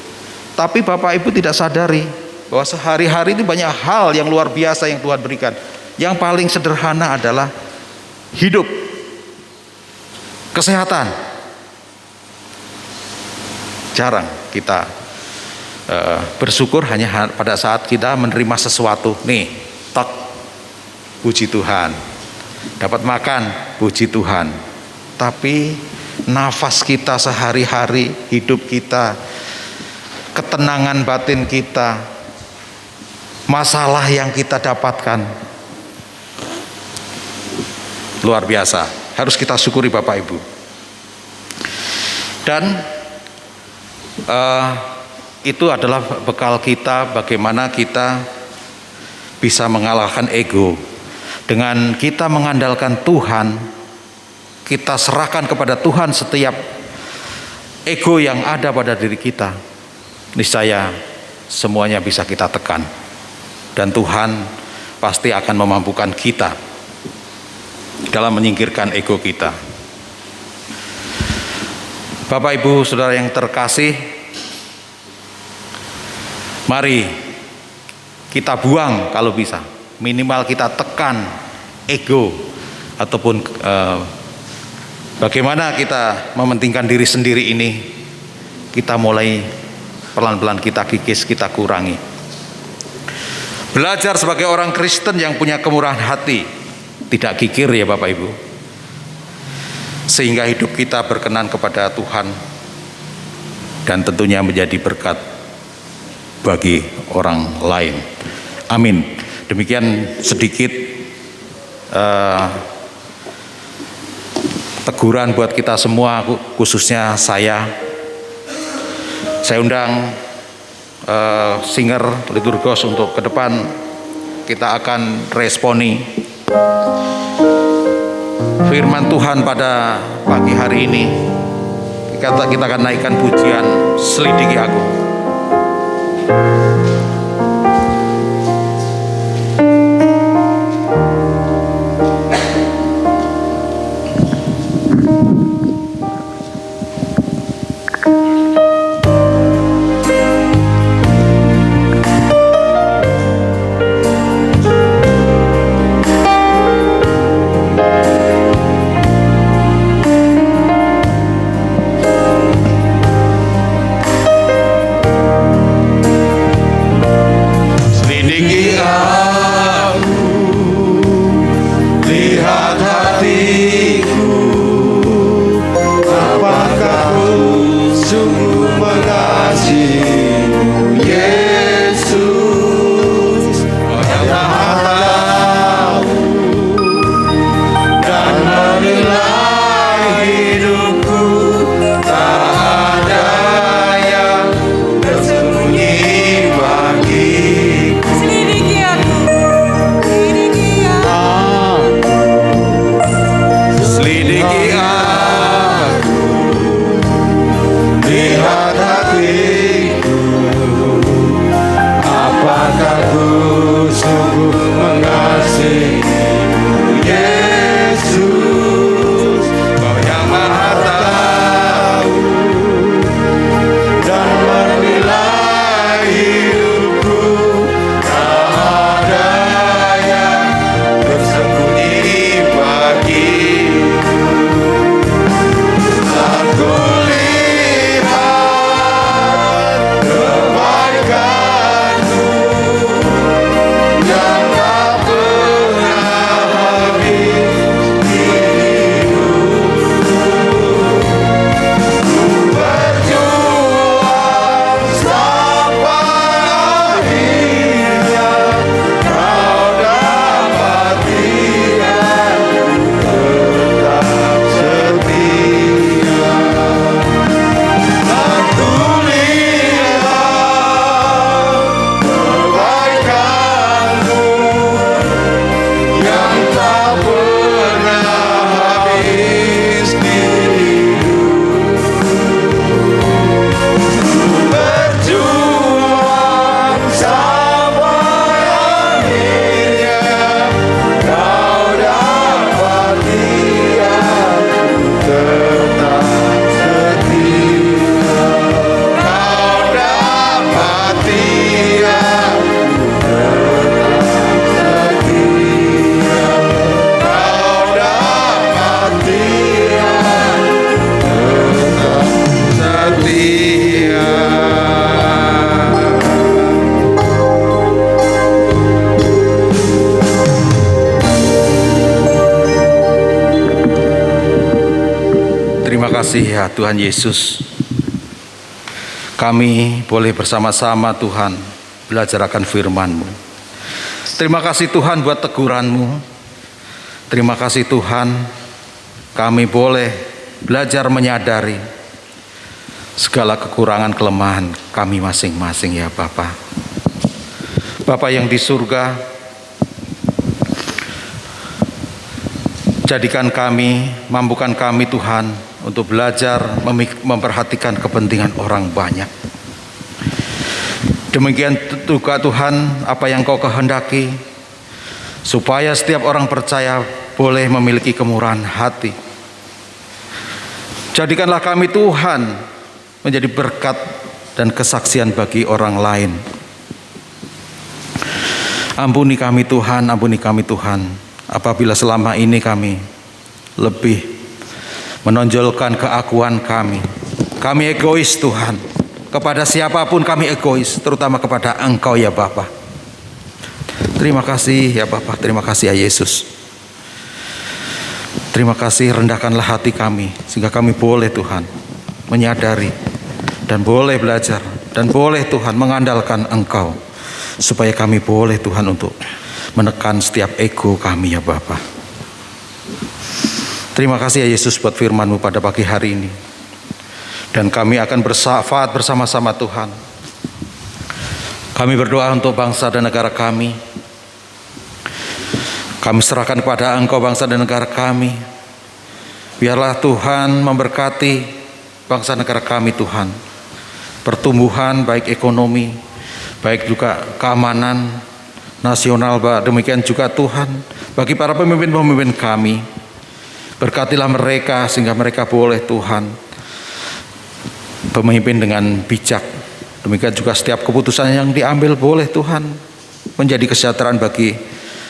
Tapi Bapak Ibu tidak sadari bahwa sehari-hari ini banyak hal yang luar biasa yang Tuhan berikan. Yang paling sederhana adalah hidup, kesehatan. Jarang kita bersyukur hanya pada saat kita menerima sesuatu. Nih, tok, puji Tuhan. Dapat makan, puji Tuhan. Tapi nafas kita sehari-hari, hidup kita, ketenangan batin kita, masalah yang kita dapatkan, luar biasa. Harus kita syukuri Bapak Ibu. Dan itu adalah bekal kita bagaimana kita bisa mengalahkan ego. Dengan kita mengandalkan Tuhan, kita serahkan kepada Tuhan setiap ego yang ada pada diri kita. Niscaya semuanya bisa kita tekan. Dan Tuhan pasti akan memampukan kita dalam menyingkirkan ego kita. Bapak Ibu Saudara yang terkasih, mari kita buang kalau bisa. Minimal kita tekan ego ataupun bagaimana kita mementingkan diri sendiri ini, kita mulai pelan-pelan kita kikis, kita kurangi. Belajar sebagai orang Kristen yang punya kemurahan hati, tidak kikir ya Bapak Ibu, sehingga hidup kita berkenan kepada Tuhan dan tentunya menjadi berkat bagi orang lain. Amin. Demikian sedikit teguran buat kita semua, khususnya saya undang singer liturgos untuk ke depan kita akan responi firman Tuhan pada pagi hari ini. Kita akan naikkan pujian Selidiki Aku. kasih ya Tuhan Yesus. Kami boleh bersama-sama Tuhan belajar akan firman-Mu. Terima kasih Tuhan buat teguran-Mu. Terima kasih Tuhan, kami boleh belajar menyadari segala kekurangan kelemahan kami masing-masing ya Bapa. Bapa yang di surga, jadikan kami, mampukan kami Tuhan untuk belajar memperhatikan kepentingan orang banyak. Demikian juga Tuhan apa yang Kau kehendaki, supaya setiap orang percaya boleh memiliki kemurahan hati. Jadikanlah kami Tuhan menjadi berkat dan kesaksian bagi orang lain. Ampuni kami Tuhan, ampuni kami Tuhan, apabila selama ini kami lebih menonjolkan keakuan kami. Kami egois Tuhan, kepada siapapun kami egois, terutama kepada Engkau ya Bapa. Terima kasih ya Bapa, terima kasih ya Yesus. Terima kasih, rendahkanlah hati kami sehingga kami boleh Tuhan menyadari dan boleh belajar dan boleh Tuhan mengandalkan Engkau, supaya kami boleh Tuhan untuk menekan setiap ego kami ya Bapa. Terima kasih ya Yesus buat firman-Mu pada pagi hari ini. Dan kami akan bersyafaat bersama-sama Tuhan. Kami berdoa untuk bangsa dan negara kami. Kami serahkan kepada Engkau bangsa dan negara kami. Biarlah Tuhan memberkati bangsa negara kami Tuhan. Pertumbuhan baik ekonomi, baik juga keamanan nasional, demikian juga Tuhan bagi para pemimpin-pemimpin kami. Berkatilah mereka sehingga mereka boleh Tuhan pemimpin dengan bijak. Demikian juga setiap keputusan yang diambil boleh Tuhan menjadi kesejahteraan bagi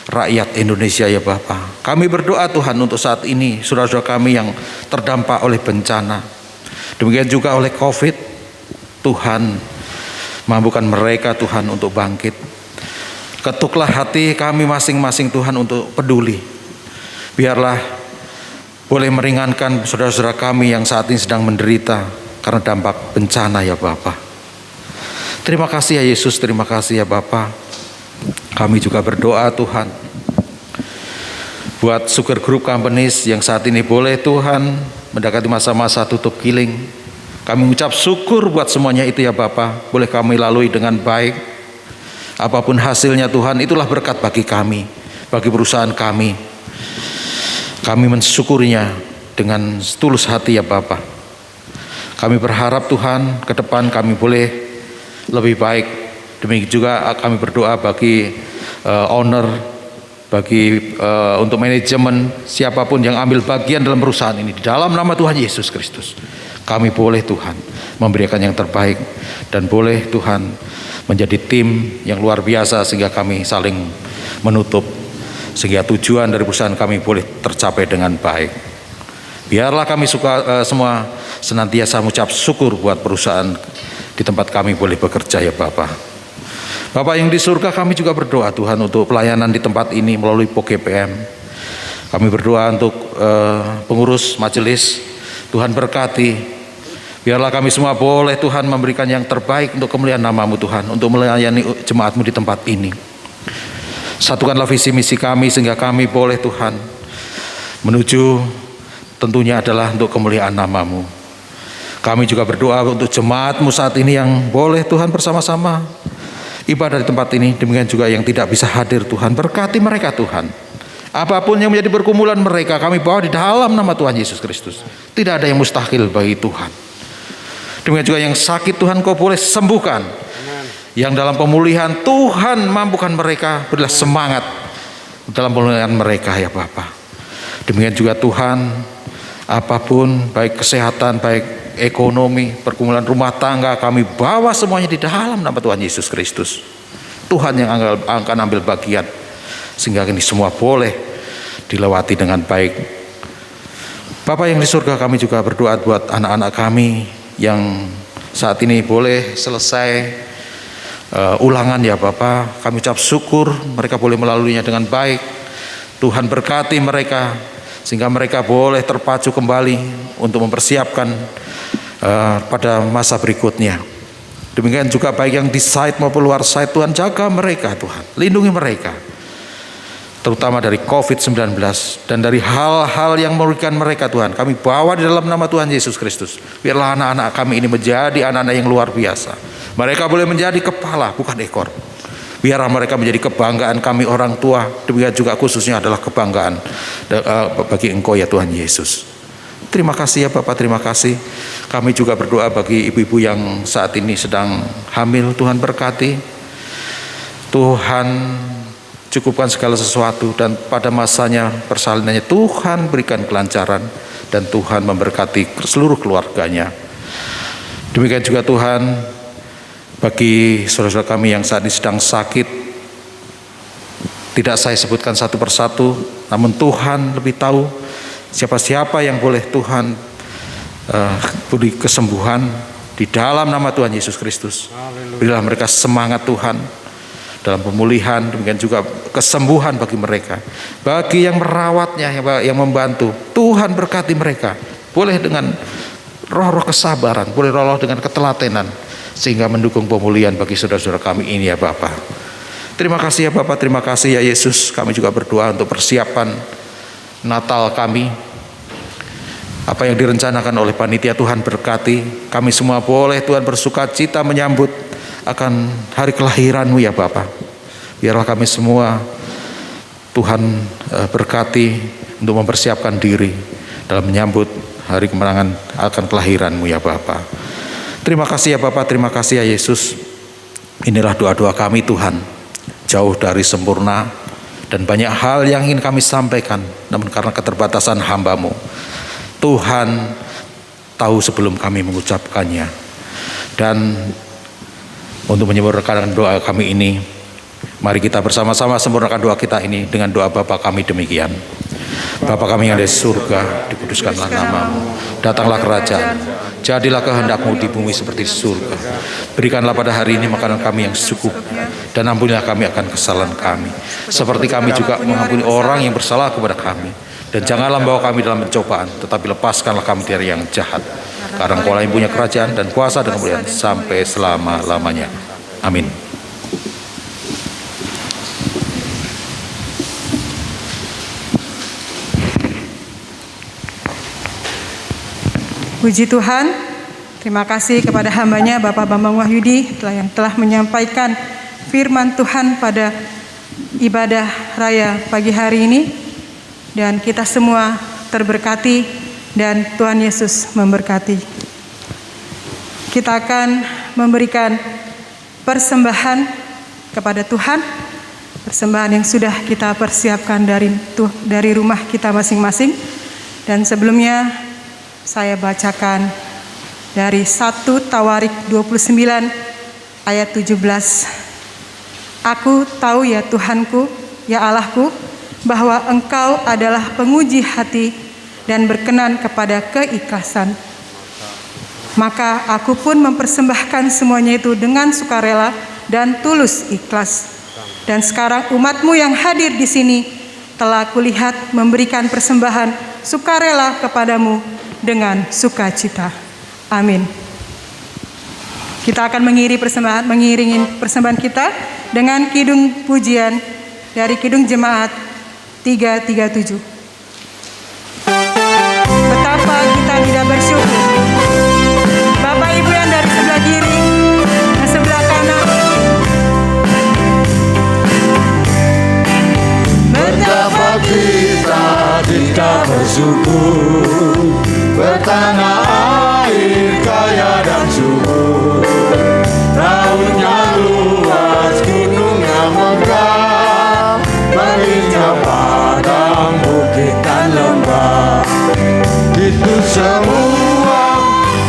rakyat Indonesia ya Bapa. Kami berdoa Tuhan untuk saat ini saudara-saudara kami yang terdampak oleh bencana, demikian juga oleh COVID. Tuhan mampukan mereka Tuhan untuk bangkit. Ketuklah hati kami masing-masing Tuhan untuk peduli. Biarlah boleh meringankan saudara-saudara kami yang saat ini sedang menderita karena dampak bencana ya Bapa. Terima kasih ya Yesus, terima kasih ya Bapa. Kami juga berdoa Tuhan buat Sugar Group Companies yang saat ini boleh Tuhan mendekati masa-masa tutup kiling. Kami mengucap syukur buat semuanya itu ya Bapa. Boleh kami lalui dengan baik. Apapun hasilnya Tuhan, itulah berkat bagi kami, bagi perusahaan kami. Kami mensyukurinya dengan tulus hati ya Bapa. Kami berharap Tuhan ke depan kami boleh lebih baik. Demikian juga kami berdoa bagi owner, bagi untuk manajemen, siapapun yang ambil bagian dalam perusahaan ini, di dalam nama Tuhan Yesus Kristus. Kami boleh Tuhan memberikan yang terbaik dan boleh Tuhan menjadi tim yang luar biasa sehingga kami saling menutup, sehingga tujuan dari perusahaan kami boleh tercapai dengan baik. Biarlah kami semua senantiasa mengucap syukur buat perusahaan di tempat kami boleh bekerja ya Bapa. Bapak yang di surga, kami juga berdoa Tuhan untuk pelayanan di tempat ini melalui POGPM. Kami berdoa untuk pengurus majelis, Tuhan berkati. Biarlah kami semua boleh Tuhan memberikan yang terbaik untuk kemuliaan nama-Mu Tuhan, untuk melayani jemaat-Mu di tempat ini. Satukanlah visi misi kami sehingga kami boleh Tuhan menuju tentunya adalah untuk kemuliaan nama-Mu. Kami juga berdoa untuk jemaat-Mu saat ini yang boleh Tuhan bersama-sama ibadah di tempat ini. Demikian juga yang tidak bisa hadir Tuhan, berkati mereka Tuhan. Apapun yang menjadi pergumulan mereka, kami bawa di dalam nama Tuhan Yesus Kristus. Tidak ada yang mustahil bagi Tuhan. Demikian juga yang sakit Tuhan Kau boleh sembuhkan. Yang dalam pemulihan Tuhan mampukan mereka, berilah semangat dalam pemulihan mereka ya Bapa. Demikian juga Tuhan, apapun baik kesehatan, baik ekonomi, pergumulan rumah tangga, kami bawa semuanya di dalam nama Tuhan Yesus Kristus. Tuhan yang akan ambil bagian sehingga ini semua boleh dilewati dengan baik. Bapa yang di surga, kami juga berdoa buat anak-anak kami yang saat ini boleh selesai ulangan ya Bapa. Kami ucap syukur mereka boleh melaluinya dengan baik. Tuhan berkati mereka sehingga mereka boleh terpacu kembali untuk mempersiapkan pada masa berikutnya. Demikian juga baik yang di site maupun luar site, Tuhan jaga mereka, Tuhan lindungi mereka, terutama dari COVID-19 dan dari hal-hal yang merugikan mereka. Tuhan, kami bawa di dalam nama Tuhan Yesus Kristus. Biarlah anak-anak kami ini menjadi anak-anak yang luar biasa. Mereka boleh menjadi kepala bukan ekor. Biarlah mereka menjadi kebanggaan kami orang tua. Demikian juga khususnya adalah kebanggaan bagi Engkau ya Tuhan Yesus. Terima kasih ya Bapak, terima kasih. Kami juga berdoa bagi ibu-ibu yang saat ini sedang hamil. Tuhan berkati, Tuhan cukupkan segala sesuatu, dan pada masanya persalinannya Tuhan berikan kelancaran, dan Tuhan memberkati seluruh keluarganya. Demikian juga Tuhan bagi saudara-saudara kami yang saat ini sedang sakit. Tidak saya sebutkan satu persatu, namun Tuhan lebih tahu siapa-siapa yang boleh Tuhan beri kesembuhan di dalam nama Tuhan Yesus Kristus. Berilah mereka semangat Tuhan dalam pemulihan, demikian juga kesembuhan bagi mereka. Bagi yang merawatnya, yang membantu, Tuhan berkati mereka. Boleh dengan roh-roh kesabaran, boleh roh dengan ketelatenan, sehingga mendukung pemulihan bagi saudara-saudara kami ini ya Bapak. Terima kasih ya Bapak, terima kasih ya Yesus. Kami juga berdoa untuk persiapan Natal kami. Apa yang direncanakan oleh panitia, Tuhan berkati. Kami semua boleh Tuhan bersuka cita menyambut akan hari kelahiran-Mu ya Bapak. Biarlah kami semua Tuhan berkati untuk mempersiapkan diri dalam menyambut hari kemenangan akan kelahiran-Mu ya Bapak. Terima kasih ya Bapak, terima kasih ya Yesus. Inilah doa-doa kami Tuhan, jauh dari sempurna dan banyak hal yang ingin kami sampaikan, namun karena keterbatasan hamba-Mu, Tuhan tahu sebelum kami mengucapkannya. Dan untuk menyempurnakan doa kami ini, mari kita bersama-sama sempurnakan doa kita ini dengan doa Bapa kami demikian. Bapa kami yang ada di surga, dikuduskanlah nama-Mu, datanglah kerajaan, jadilah kehendak-Mu di bumi seperti di surga. Berikanlah pada hari ini makanan kami yang secukupnya, dan ampunilah kami akan kesalahan kami, seperti kami juga mengampuni orang yang bersalah kepada kami. Dan janganlah membawa kami dalam pencobaan, tetapi lepaskanlah kami dari yang jahat. Karena Engkau yang punya kerajaan dan kuasa dan kemuliaan sampai selama-lamanya. Amin. Puji Tuhan, terima kasih kepada hamba-Nya Bapak Bambang Wahyudi yang telah menyampaikan firman Tuhan pada ibadah raya pagi hari ini. Dan kita semua terberkati dan Tuhan Yesus memberkati. Kita akan memberikan persembahan kepada Tuhan, persembahan yang sudah kita persiapkan dari rumah kita masing-masing. Dan sebelumnya saya bacakan dari 1 Tawarik 29 ayat 17. Aku tahu ya Tuhanku, ya Allahku, bahwa Engkau adalah penguji hati dan berkenan kepada keikhlasan. Maka aku pun mempersembahkan semuanya itu dengan sukarela dan tulus ikhlas. Dan sekarang umat-Mu yang hadir di sini telah kulihat memberikan persembahan sukarela kepadamu dengan sukacita. Amin. Kita akan mengiringi persembahan kita dengan kidung pujian dari Kidung Jemaat 337. Betapa kita tidak bersyukur. Bapak Ibu yang dari sebelah kiri dan sebelah kanan. Betapa kita tidak bersyukur, bertanah air kaya dan subur, lautnya luas, gunungnya megah, menginjak padang, bukit dan lembah. Itu semua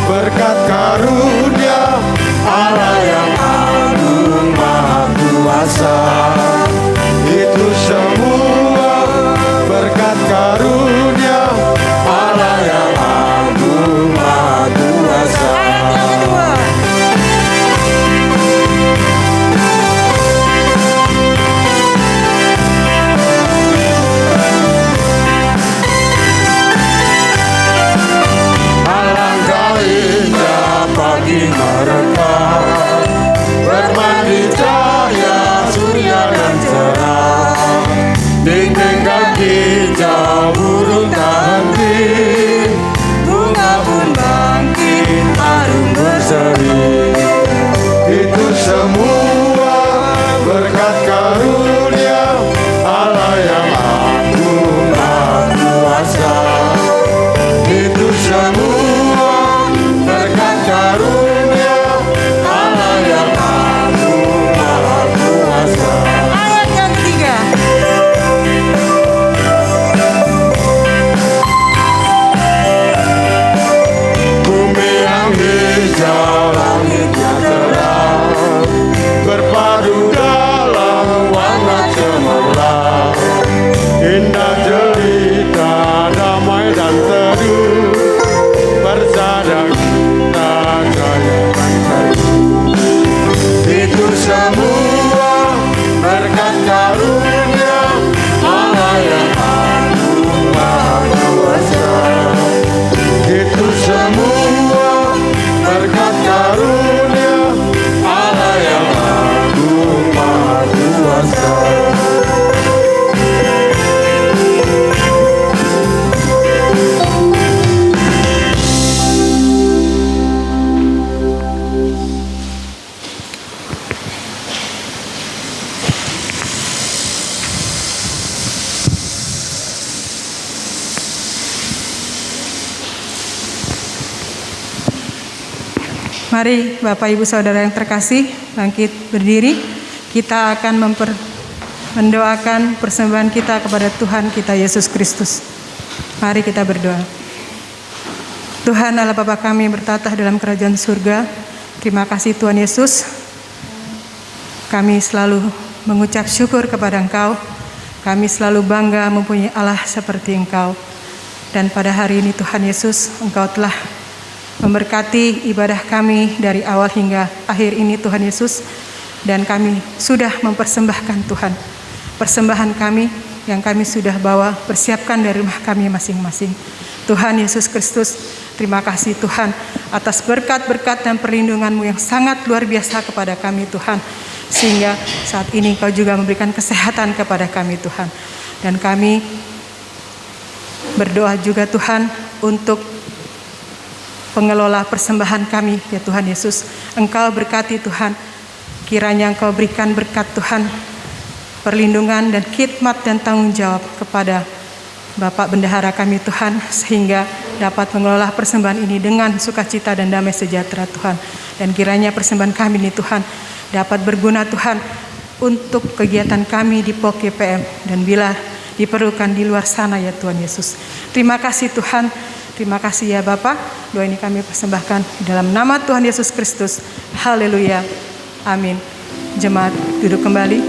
berkat karunia Allah yang agung maha kuasa. Itu semua berkat karunia Allah yang agung maha kuasa. Ayat yang kedua. Mari Bapak Ibu Saudara yang terkasih, bangkit berdiri. Kita akan mendoakan persembahan kita kepada Tuhan kita Yesus Kristus. Mari kita berdoa. Tuhan Allah Bapa kami bertatah dalam kerajaan surga. Terima kasih Tuhan Yesus. Kami selalu mengucap syukur kepada Engkau. Kami selalu bangga mempunyai Allah seperti Engkau. Dan pada hari ini Tuhan Yesus, Engkau telah memberkati ibadah kami dari awal hingga akhir ini Tuhan Yesus. Dan kami sudah mempersembahkan Tuhan persembahan kami yang kami sudah bawa, persiapkan dari rumah kami masing-masing. Tuhan Yesus Kristus, terima kasih Tuhan atas berkat-berkat dan perlindungan-Mu yang sangat luar biasa kepada kami Tuhan. Sehingga saat ini Kau juga memberikan kesehatan kepada kami Tuhan. Dan kami berdoa juga Tuhan untuk pengelola persembahan kami ya Tuhan Yesus. Engkau berkati Tuhan, kiranya Engkau berikan berkat Tuhan, perlindungan dan khidmat dan tanggung jawab kepada Bapak Bendahara kami Tuhan, sehingga dapat mengelola persembahan ini dengan sukacita dan damai sejahtera Tuhan. Dan kiranya persembahan kami ini Tuhan dapat berguna Tuhan untuk kegiatan kami di POK GPM dan bila diperlukan di luar sana ya Tuhan Yesus. Terima kasih Tuhan, terima kasih ya Bapak. Doa ini kami persembahkan di dalam nama Tuhan Yesus Kristus. Haleluya, amin. Jemaat duduk kembali.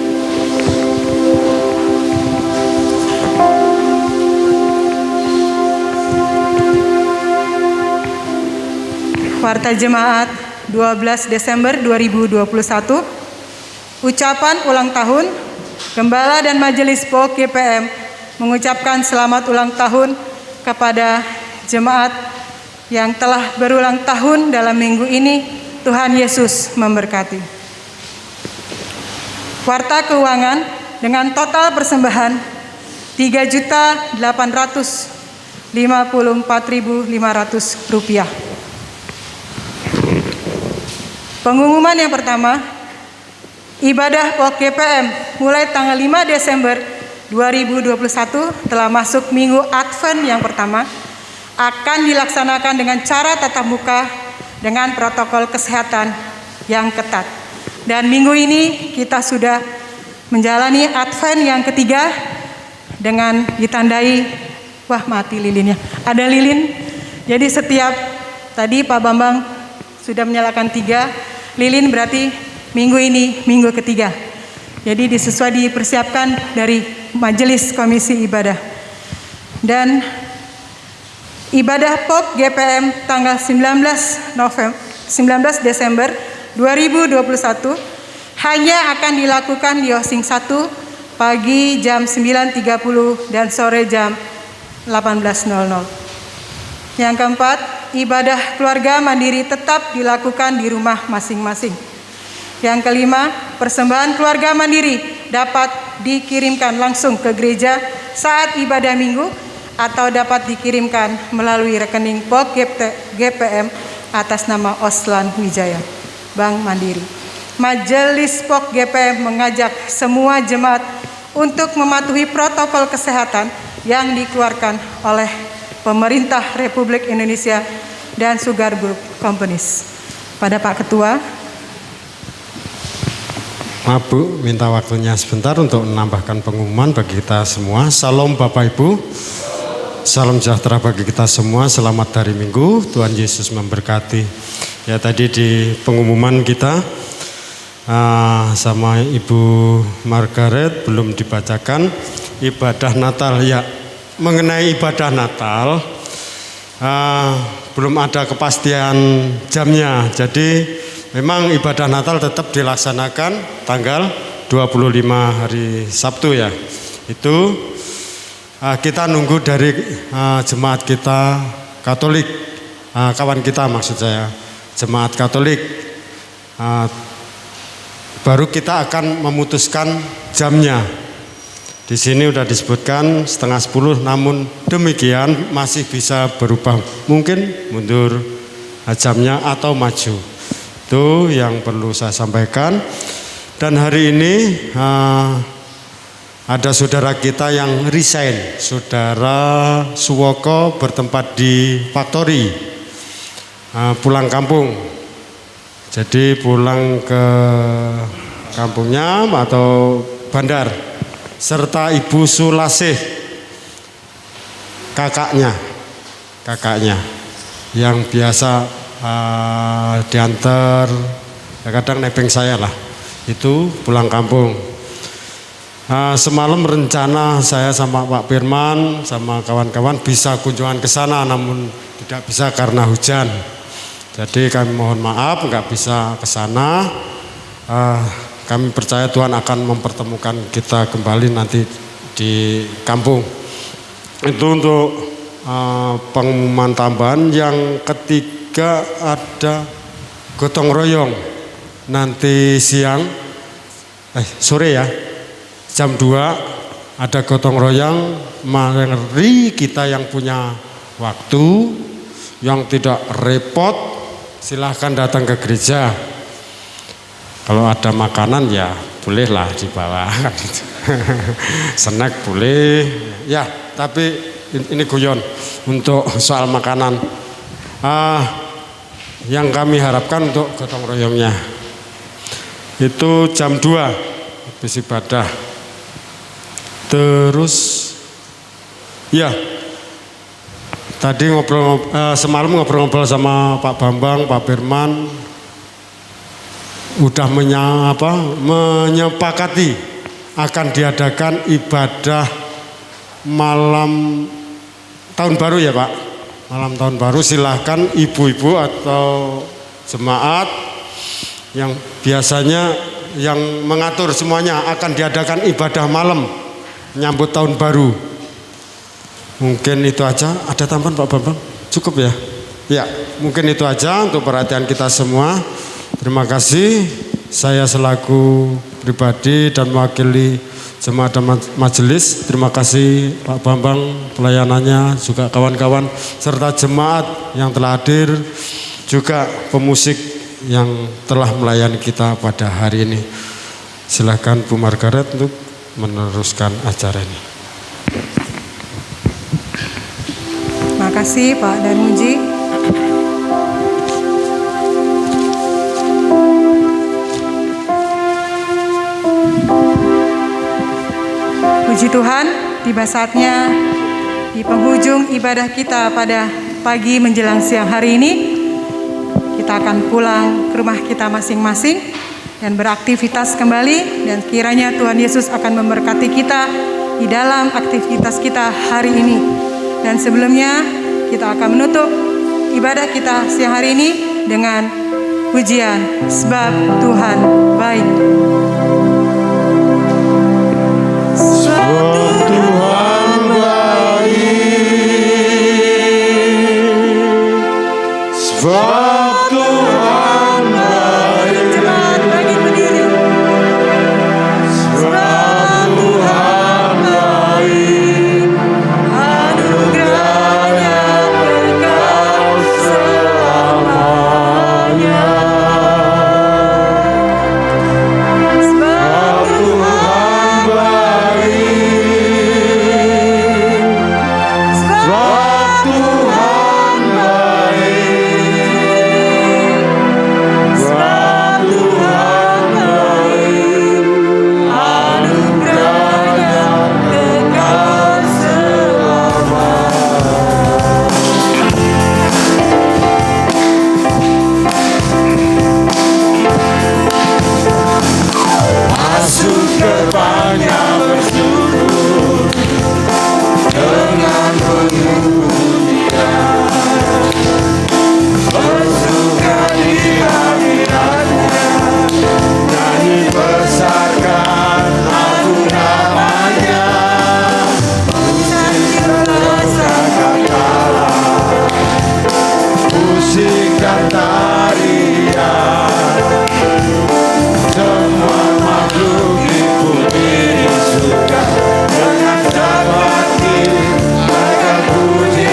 Warta Jemaat 12 Desember 2021, ucapan ulang tahun. Gembala dan Majelis POK GPM mengucapkan selamat ulang tahun kepada jemaat yang telah berulang tahun dalam minggu ini. Tuhan Yesus memberkati. Warta keuangan dengan total persembahan Rp3.854.500. Pengumuman yang pertama, ibadah POK GPM mulai tanggal 5 Desember 2021 telah masuk minggu Advent yang pertama, akan dilaksanakan dengan cara tatap muka dengan protokol kesehatan yang ketat. Dan minggu ini kita sudah menjalani Advent yang ketiga dengan ditandai, wah mati lilinnya, ada lilin. Jadi setiap, tadi Pak Bambang sudah menyalakan 3 lilin, berarti minggu ini minggu ketiga. Jadi dipersiapkan dari Majelis Komisi Ibadah. Dan ibadah POK GPM tanggal 19 Desember 2021 hanya akan dilakukan di Hosing 1 pagi jam 9.30 dan sore jam 18.00. Yang keempat, ibadah keluarga mandiri tetap dilakukan di rumah masing-masing. Yang kelima, persembahan keluarga mandiri dapat dikirimkan langsung ke gereja saat ibadah minggu atau dapat dikirimkan melalui rekening POK GPM atas nama Oslan Wijaya, Bank Mandiri. Majelis POK GPM mengajak semua jemaat untuk mematuhi protokol kesehatan yang dikeluarkan oleh Pemerintah Republik Indonesia dan Sugar Group Companies. Pada Pak Ketua. Maaf Bu, minta waktunya sebentar untuk menambahkan pengumuman bagi kita semua. Salam Bapak Ibu, salam sejahtera bagi kita semua. Selamat hari Minggu, Tuhan Yesus memberkati. Ya tadi di pengumuman kita sama Ibu Margaret belum dibacakan ibadah Natal. Ya, mengenai ibadah Natal belum ada kepastian jamnya. Jadi memang ibadah Natal tetap dilaksanakan tanggal 25 hari Sabtu ya. Itu kita nunggu dari jemaat kita Katolik, kawan kita maksud saya, jemaat Katolik. Baru kita akan memutuskan jamnya. Di sini sudah disebutkan 9:30, namun demikian masih bisa berubah, mungkin mundur jamnya atau maju. Itu yang perlu saya sampaikan. Dan hari ini ada saudara kita yang resign, saudara Suwoko bertempat di Faktori, pulang kampung. Jadi pulang ke kampungnya atau Bandar serta Ibu Sulasih, kakaknya yang biasa diantar, kadang nebeng saya lah, itu pulang kampung. Semalam rencana saya sama Pak Firman sama kawan-kawan bisa kunjungan ke sana, namun tidak bisa karena hujan. Jadi kami mohon maaf nggak bisa ke sana. Kami percaya Tuhan akan mempertemukan kita kembali nanti di kampung. Itu untuk pengumuman tambahan. Yang ketiga ada gotong royong nanti sore ya, jam 2 ada gotong royong. Mari kita yang punya waktu, yang tidak repot, silahkan datang ke gereja. Kalau ada makanan ya bolehlah dibawa. Snack boleh ya, tapi ini guyon untuk soal makanan. Yang kami harapkan untuk gotong royongnya itu jam 2 habis ibadah. Terus ya, tadi semalam ngobrol-ngobrol sama Pak Bambang, Pak Firman, udah menyepakati akan diadakan ibadah malam tahun baru ya Pak. Malam tahun baru, silahkan ibu-ibu atau jemaat yang biasanya yang mengatur semuanya akan diadakan ibadah malam menyambut tahun baru. Mungkin itu aja. Ada tambahan Pak Bambang? Cukup ya? Ya, mungkin itu aja untuk perhatian kita semua. Terima kasih. Saya selaku pribadi dan mewakili jemaat dan majelis, terima kasih Pak Bambang pelayanannya, juga kawan-kawan serta jemaat yang telah hadir, juga pemusik yang telah melayani kita pada hari ini. Silakan Bu Margaret untuk meneruskan acara ini. Terima kasih Pak Danuji. Puji Tuhan, tiba saatnya di penghujung ibadah kita pada pagi menjelang siang hari ini, kita akan pulang ke rumah kita masing-masing dan beraktivitas kembali, dan kiranya Tuhan Yesus akan memberkati kita di dalam aktivitas kita hari ini. Dan sebelumnya kita akan menutup ibadah kita siang hari ini dengan pujian Sebab Tuhan Baik. Sebab Tuhan baik. Cepat bagi berdiri. Sebab Tuhan baik. Anugerahnya kekal selamanya. Sebab Tuhan baik. Sebab Tuhan baik. Sebab Tuhan baik. anugerahnya kekal Masuk gerbangnya bersyukur dengan penuh pujian, bersuka di hadiratnya, nyanyi besarkan aku namanya, musikkan tarian, semua makhluk di bumi suka dengan dapat mereka puji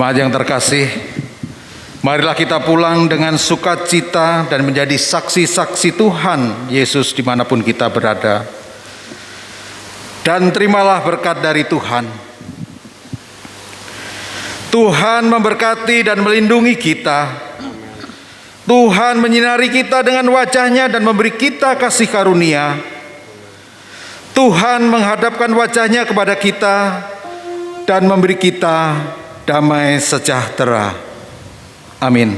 Jemaat yang terkasih, marilah kita pulang dengan sukacita dan menjadi saksi-saksi Tuhan Yesus dimanapun kita berada. Dan terimalah berkat dari Tuhan. Tuhan memberkati dan melindungi kita. Tuhan menyinari kita dengan wajah-Nya dan memberi kita kasih karunia. Tuhan menghadapkan wajah-Nya kepada kita dan memberi kita damai sejahtera. Amin.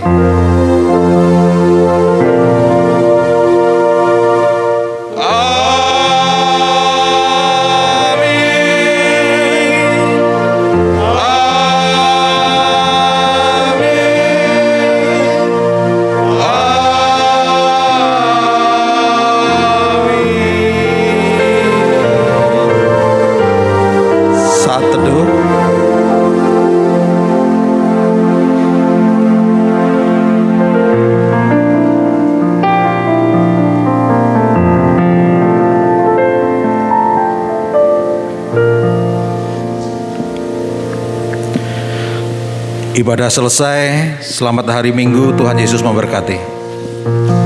Ibadah selesai, selamat hari Minggu, Tuhan Yesus memberkati.